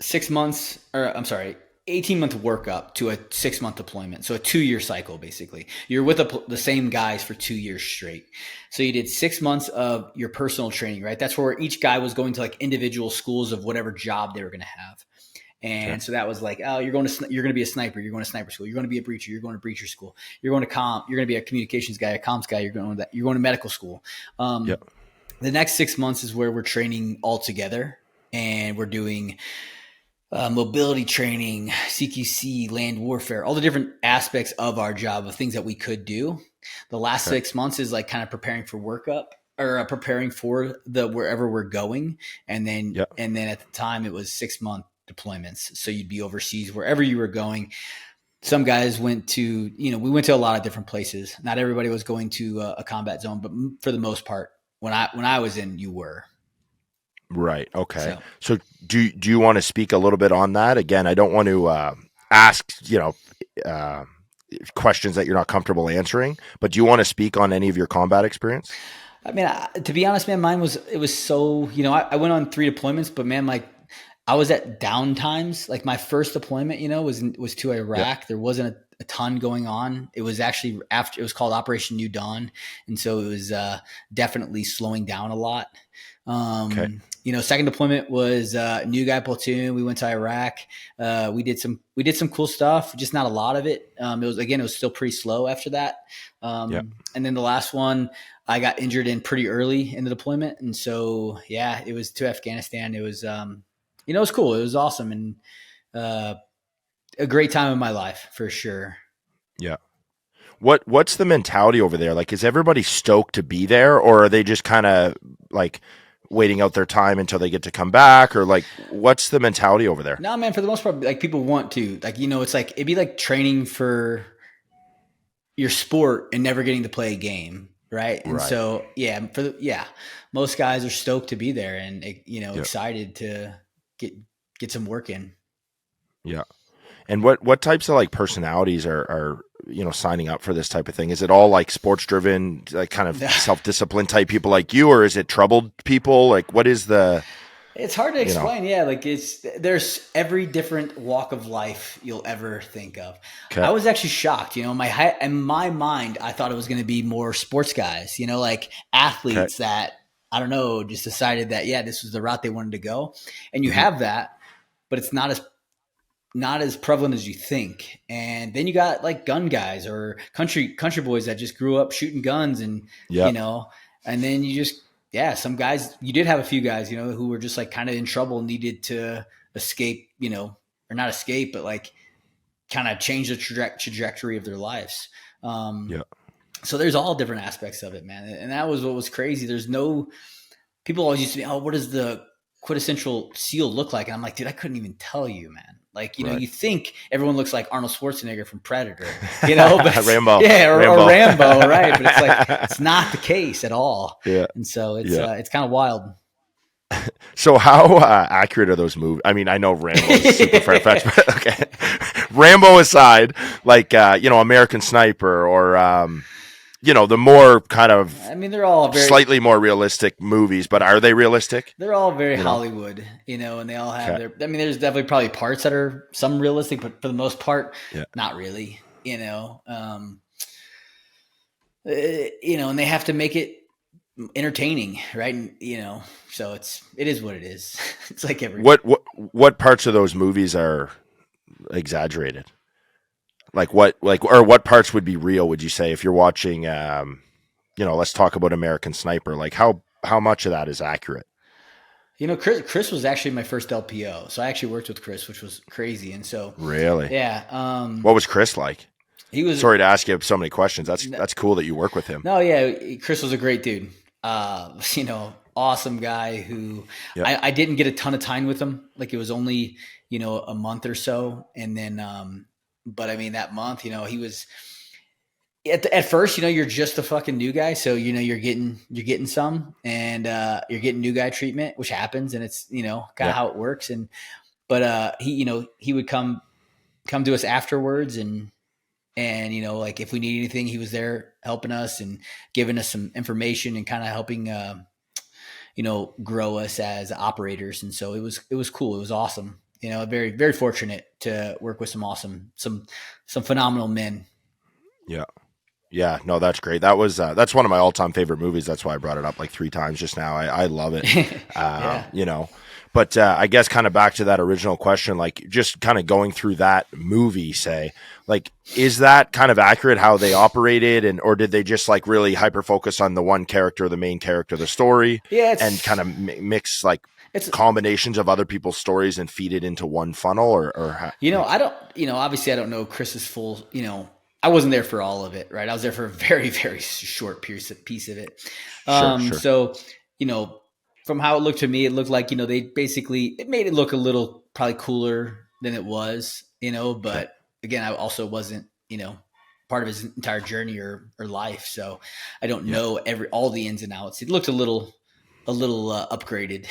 6 months, 18-month workup to a 6-month deployment. So a 2-year cycle, basically. You're with the same guys for 2 years straight. So you did 6 months of your personal training, right? That's where each guy was going to like individual schools of whatever job they were going to have. And so that was like, oh, you're going to be a sniper. You're going to sniper school. You're going to be a breacher. You're going to breacher school. You're going to comm. You're going to be a communications guy, a comms guy. You're going to medical school. The next 6 months is where we're training all together, and we're doing mobility training, CQC, land warfare, all the different aspects of our job of things that we could do. The last 6 months is like kind of preparing for workup, or preparing for wherever we're going. And then at the time it was 6-month deployments. So you'd be overseas wherever you were going. Some guys went to, we went to a lot of different places. Not everybody was going to a combat zone, but for the most part, when I was in, you were.
Right. Okay. So do you want to speak a little bit on that? Again, I don't want to ask, questions that you're not comfortable answering, but do you want to speak on any of your combat experience?
I mean, to be honest, man, mine was so, I went on 3 deployments, but man, like I was at down times. Like my first deployment, was to Iraq. There wasn't a ton going on. It was actually after, it was called Operation New Dawn. And so it was definitely slowing down a lot.
Okay.
Second deployment was new guy platoon. We went to Iraq. We did some cool stuff, just not a lot of it. It was still pretty slow after that. And then the last one, I got injured in pretty early in the deployment. And so, yeah, it was to Afghanistan. It was, it was cool. It was awesome. And a great time in my life for sure.
Yeah. What's the mentality over there? Like, is everybody stoked to be there, or are they just kind of like waiting out their time until they get to come back, or like, what's the mentality over there?
No, man, for the most part, like people want to, like, it's like, it'd be like training for your sport and never getting to play a game. Right. And so, most guys are stoked to be there and, excited to get some work in.
Yeah. And what types of like personalities are signing up for this type of thing? Is it all like sports driven, like kind of self-disciplined type people like you, or is it troubled people? Like, what is the?
It's hard to explain. Yeah. Like there's every different walk of life you'll ever think of. Okay. I was actually shocked, in my mind, I thought it was going to be more sports guys, like athletes that, I don't know, just decided that, this was the route they wanted to go. And you have that, but it's not as prevalent as you think. And then you got like gun guys or country boys that just grew up shooting guns and, and then you just, some guys, you did have a few guys, who were just like kind of in trouble, needed to escape, or not escape, but like kind of change the trajectory of their lives. So there's all different aspects of it, man. And that was what was crazy. People always used to be, what does the quintessential SEAL look like? And I'm like, dude, I couldn't even tell you, man. Like, you think everyone looks like Arnold Schwarzenegger from Predator, but
Rambo.
Yeah, or Rambo, right? But it's like, it's not the case at all.
Yeah.
And so it's kind of wild.
So how accurate are those movies? I mean, I know Rambo is super far-fetched, but okay. Rambo aside, like, American Sniper or, the more kind of,
they're all
slightly more realistic movies, but are they realistic?
They're all very Hollywood, and they all have there's definitely probably parts that are some realistic, but for the most part, not really, and they have to make it entertaining, right? And, so it is what it is. It's like
what parts of those movies are exaggerated? Or what parts would be real, would you say, if you're watching, let's talk about American Sniper, like how much of that is accurate?
Chris was actually my first LPO. So I actually worked with Chris, which was crazy. And so
really,
yeah.
What was Chris like?
He was,
sorry to ask you so many questions. That's cool that you work with him.
No, yeah. Chris was a great dude. Awesome guy who I didn't get a ton of time with him. Like it was only, a month or so. And then, but that month, he was at first, you're just a fucking new guy. So, you're getting some and, you're getting new guy treatment, which happens. And it's, kind of how it works. But he would come to us afterwards and, like if we need anything, he was there helping us and giving us some information and kind of helping, grow us as operators. And so it was cool. It was awesome. Very, very fortunate to work with some phenomenal men.
Yeah. Yeah. No, that's great. That was, that's one of my all-time favorite movies. That's why I brought it up like 3 times just now. I love it. But I guess kind of back to that original question, like just kind of going through that movie, say, like, is that kind of accurate how they operated, or did they just like really hyper focus on the one character, the main character, the story, and kind of mix like combinations of other people's stories and feed it into one funnel, or how,
I don't, obviously I don't know Chris's full, I wasn't there for all of it, right? I was there for a very, very short piece of it.
Sure.
So, from how it looked to me, it looked like, they basically, it made it look a little probably cooler than it was, but again, I also wasn't, part of his entire journey or life. So I don't know all the ins and outs. It looked a little upgraded,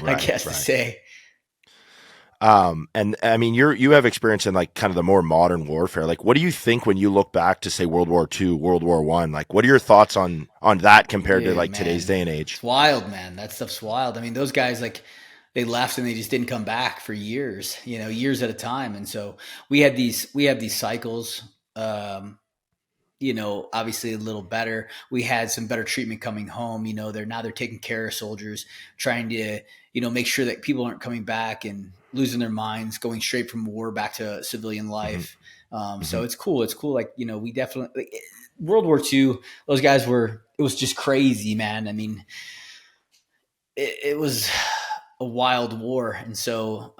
I guess to say.
And I mean, you have experience in like kind of the more modern warfare. Like, what do you think when you look back to say World War II, World War I? Like, what are your thoughts on that compared to like today's day and age?
It's wild, man. That stuff's wild. I mean, those guys, like, they left and they just didn't come back for years, years at a time. And so we have these cycles, obviously a little better. We had some better treatment coming home. They're taking care of soldiers, trying to, make sure that people aren't coming back and losing their minds, going straight from war back to civilian life. So it's cool. It's cool. Like, we definitely, World War II, those guys it was just crazy, man. I mean, it was a wild war. And so,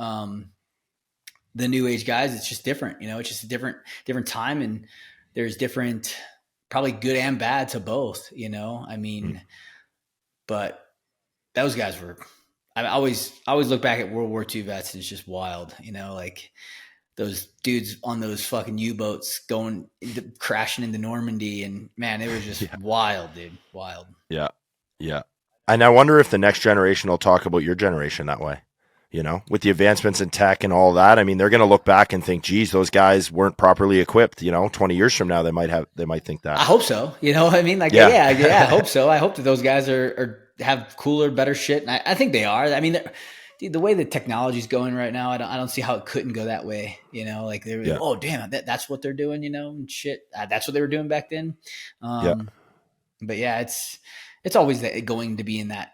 the new age guys, it's just different, it's just a different time. And there's different, probably good and bad to both, I mean, but those guys were, I always look back at World War II vets and it's just wild, like those dudes on those fucking U-boats crashing into Normandy. And man, it was just wild, dude. Wild.
Yeah. Yeah. And I wonder if the next generation will talk about your generation that way. With the advancements in tech and all that, I mean, they're going to look back and think, geez, those guys weren't properly equipped. 20 years from now, they might think that.
I hope so. I mean, like, yeah, I hope so. I hope that those guys have cooler, better shit. And I think they are. I mean, dude, the way the technology's going right now, I don't see how it couldn't go that way. Like they're like, oh damn, that's what they're doing. And shit, that's what they were doing back then. But yeah, it's always going to be in that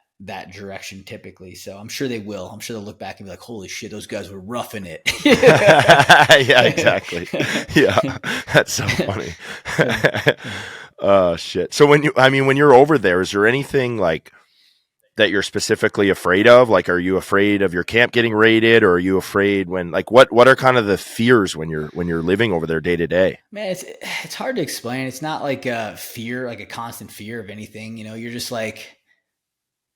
direction typically. So I'm sure they will. I'm sure they'll look back and be like, holy shit, those guys were roughing it.
Yeah, exactly. Yeah. That's so funny. Shit. So when you're over there, is there anything like that you're specifically afraid of? Like, are you afraid of your camp getting raided, or are you afraid what are kind of the fears when you're living over there day to day?
Man, it's hard to explain. It's not like a fear, like a constant fear of anything, you're just like,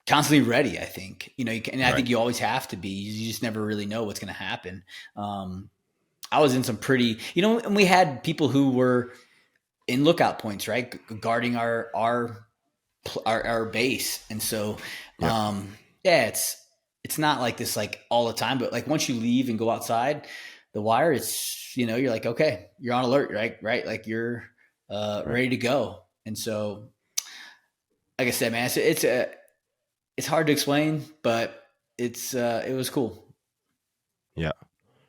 constantly ready, I think, I think you always have to be. You just never really know what's going to happen. I was in some pretty, and we had people who were in lookout points, right, guarding our base, and so, it's not like this like all the time, but like once you leave and go outside the wire, it's you're like, okay, you're on alert, right, like you're ready to go, and so, like I said, man, it's hard to explain, but it was cool.
Yeah.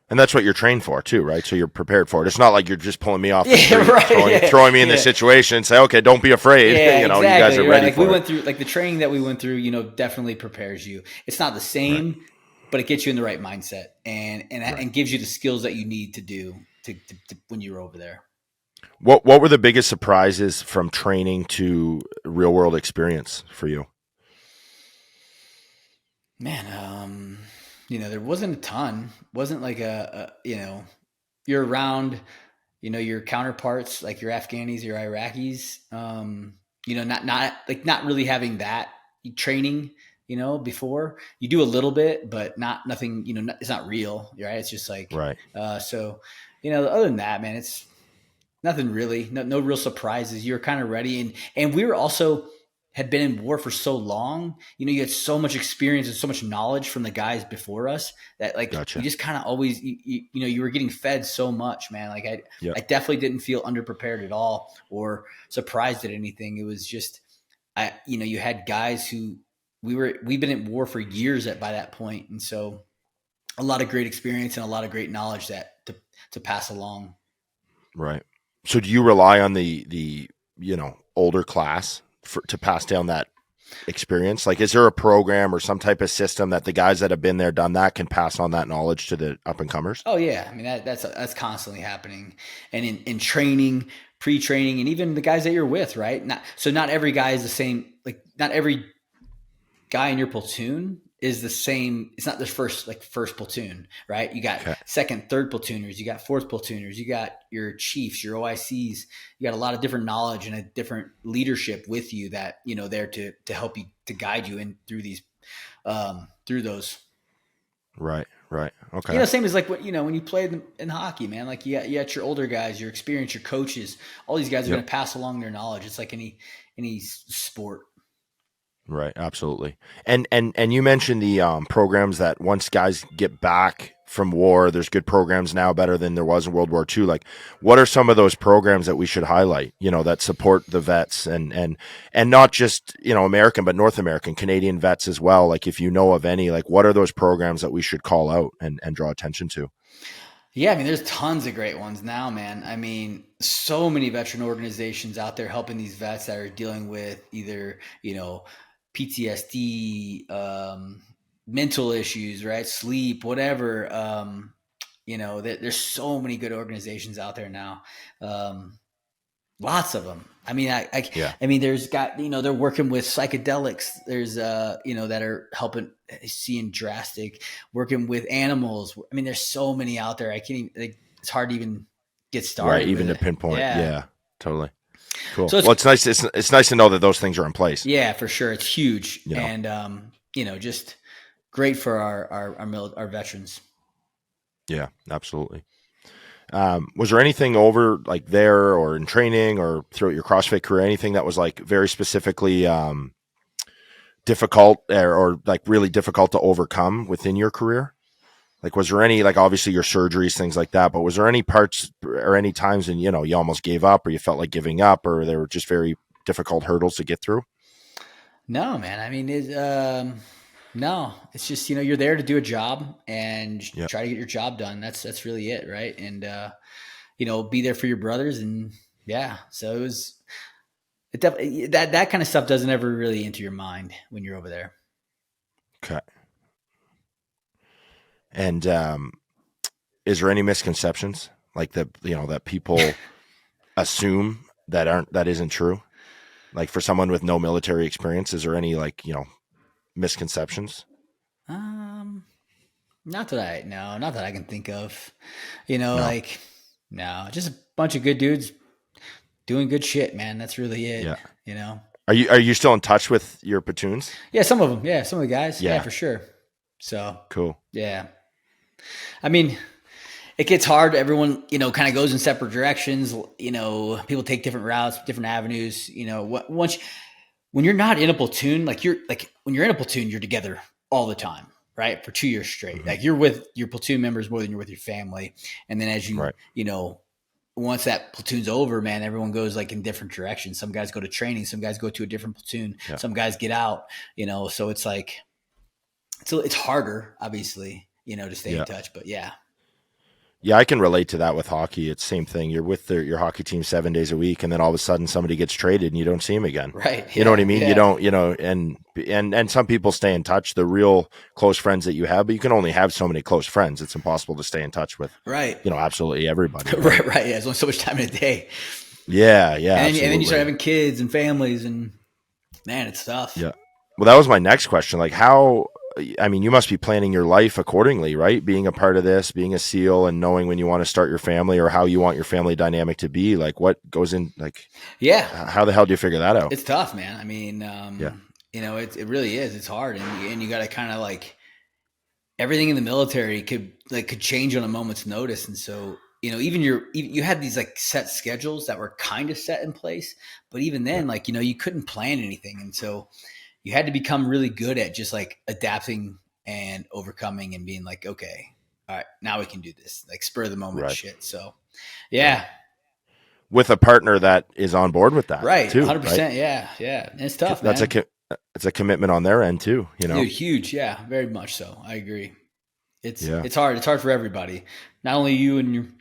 And that's what you're trained for too, right? So you're prepared for it. It's not like you're just pulling me off the street, throwing me in this situation and say, okay, don't be afraid.
Exactly.
You guys are ready
like
for
we
it.
went through, like the training that we went through, definitely prepares you. It's not the same, but it gets you in the right mindset and gives you the skills that you need to do to when you're over there.
What were the biggest surprises from training to real world experience for you?
Man, there wasn't a ton. Wasn't like you're around, your counterparts, like your Afghanis, your Iraqis, not really having that training, before. You do a little bit, but nothing, it's not real, right? It's just like,
right.
So, other than that, man, it's nothing really, no real surprises. You're kind of ready. And we were also had been in war for so long, you had so much experience and so much knowledge from the guys before us that like,
Gotcha.
You just kind of always, you were getting fed so much, man. Like I definitely didn't feel underprepared at all or surprised at anything. It was just, you had guys who we've been in war for years by that point. And so a lot of great experience and a lot of great knowledge that to pass along.
Right. So do you rely on the older class to pass down that experience? Like, is there a program or some type of system that the guys that have been there, done that, can pass on that knowledge to the up and comers?
Oh yeah. I mean, that's constantly happening. And in training, pre-training, and even the guys that you're with, right? Not every guy is the same. Like not every guy in your platoon is the same. It's not the first platoon, right? You got second, third platooners, you got fourth platooners, you got your chiefs, your OICs, you got a lot of different knowledge and a different leadership with you that, there to help you, to guide you in through these, through those.
Right. Okay.
Same as like what, when you played in hockey, man, like you got your older guys, your experience, your coaches, all these guys are going to pass along their knowledge. It's like any sport.
Right. Absolutely. And you mentioned the programs that once guys get back from war. There's good programs now, better than there was in World War II. Like, what are some of those programs that we should highlight, that support the vets and not just, American, but North American, Canadian vets as well? Like, if you know of any, like, what are those programs that we should call out and draw attention to?
Yeah, I mean, there's tons of great ones now, man. I mean, so many veteran organizations out there helping these vets that are dealing with either, PTSD, mental issues, right? Sleep, whatever. There's so many good organizations out there now. Lots of them. I mean,
Yeah.
I mean, there's got, they're working with psychedelics. There's, that are helping, seeing drastic, working with animals. I mean, there's so many out there. I can't even, it's hard to even get started.
Right. Even to pinpoint. Yeah, totally. Cool.
So
well, it's nice. It's nice to know that those things are in place.
Yeah, for sure. It's huge. And, just great for our veterans.
Yeah, absolutely. Was there anything over like there or in training or throughout your CrossFit career, anything that was like very specifically difficult or like really difficult to overcome within your career? Like, was there any, like, obviously your surgeries, things like that, but was there any parts or any times when, you almost gave up or you felt like giving up or there were just very difficult hurdles to get through?
No, man. I mean, no, it's just, you're there to do a job and try to get your job done. That's really it. Right. And, be there for your brothers. And so it was that kind of stuff doesn't ever really enter your mind when you're over there.
Okay. And, is there any misconceptions like that people assume that isn't true? Like for someone with no military experience, is there any misconceptions?
Not that I can think of, no. No, just a bunch of good dudes doing good shit, man. That's really it.
Yeah. Are you still in touch with your platoons?
Yeah. Some of them. Yeah. Some of the guys. Yeah, for sure. So
cool.
Yeah. I mean, it gets hard. Everyone, kind of goes in separate directions. People take different routes, different avenues. When you're not in a platoon, when you're in a platoon, you're together all the time, right? For 2 years straight.
Mm-hmm.
Like you're with your platoon members more than you're with your family. And then as you, once that platoon's over, man, everyone goes like in different directions. Some guys go to training, some guys go to a different platoon, some guys get out, so it's like, it's harder, obviously, to stay in touch, but yeah.
Yeah, I can relate to that with hockey. It's the same thing. You're with your hockey team 7 days a week, and then all of a sudden somebody gets traded and you don't see him again.
Right.
You know what I mean? Yeah. You don't, and some people stay in touch, the real close friends that you have, but you can only have so many close friends. It's impossible to stay in touch with,
right.
Absolutely everybody.
Right. Yeah. There's only so much time in a day.
Yeah.
And then you start having kids and families and man, it's tough.
Yeah. Well, that was my next question. Like you must be planning your life accordingly, right? Being a part of this, being a SEAL and knowing when you want to start your family or how you want your family dynamic to be, like what goes in, like, how the hell do you figure that out?
It's tough, man. I mean, it really is. It's hard. And you got to kind of like everything in the military could change on a moment's notice. And so, even you had these like set schedules that were kind of set in place, but even then, you couldn't plan anything. And so, you had to become really good at just like adapting and overcoming and being like, okay, all right, now we can do this, like spur of the moment shit. So, yeah.
With a partner that is on board with that,
right?
Too,
100%.
Right?
Yeah. And it's tough.
That's
man.
It's a commitment on their end too.
Dude, huge. Yeah, very much so. I agree. It's hard. It's hard for everybody. Not only you and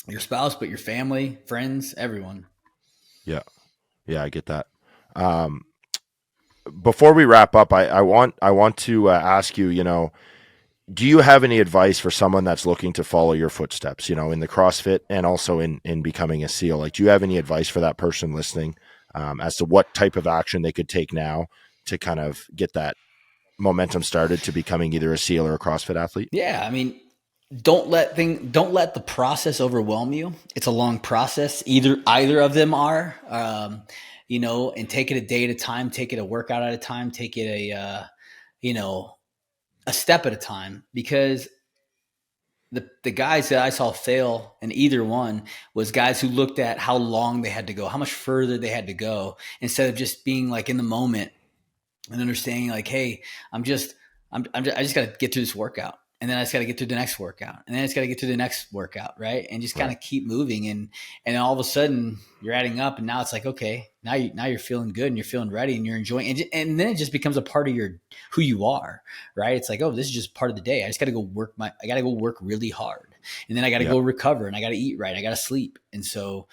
your spouse, but your family, friends, everyone.
Yeah. I get that. Before we wrap up, I want to ask you, do you have any advice for someone that's looking to follow your footsteps, in the CrossFit and also in becoming a SEAL? Like, do you have any advice for that person listening as to what type of action they could take now to kind of get that momentum started to becoming either a SEAL or a CrossFit athlete?
Yeah. I mean, don't let the process overwhelm you. It's a long process. Either of them are, and take it a day at a time, take it a workout at a time, take it a step at a time, because the guys that I saw fail in either one was guys who looked at how long they had to go, how much further they had to go, instead of just being like in the moment and understanding like, hey, I just got to get through this workout. and then I just got to get through the next workout, and then it's got to get through the next workout, right? And just kind of keep moving, and all of a sudden you're adding up, and now it's like, okay, now you're feeling good, and you're feeling ready, and you're enjoying, and then it just becomes a part of who you are, right? It's like, oh, this is just part of the day. I just got to go work I got to go work really hard, and then I got to go recover, and I got to eat right, I got to sleep, and so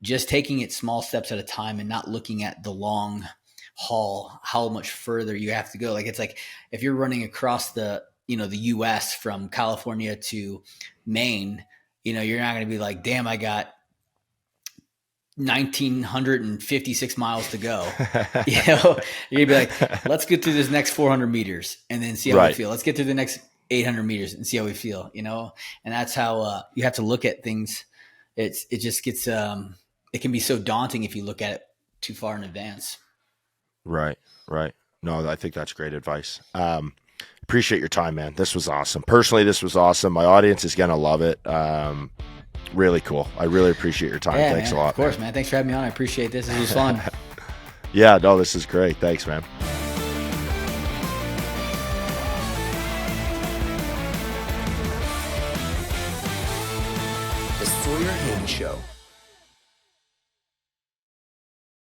just taking it small steps at a time, and not looking at the long haul, how much further you have to go. Like, it's like if you're running across the US from California to Maine, you're not going to be like, damn, I got 1,956 miles to go. You're going to be like, let's get through this next 400 meters and then see how we feel. Let's get through the next 800 meters and see how we feel, and that's how you have to look at things. It just gets, it can be so daunting if you look at it too far in advance. Right.
No, I think that's great advice. Appreciate your time, man. This was awesome. Personally, this was awesome. My audience is going to love it. Really cool. I really appreciate your time.
Yeah,
Thanks
man.
a lot.
Of course, man. Thanks for having me on. I appreciate this. This was fun.
Yeah, no, this is great. Thanks, man.
The Sawyer Hannay Show.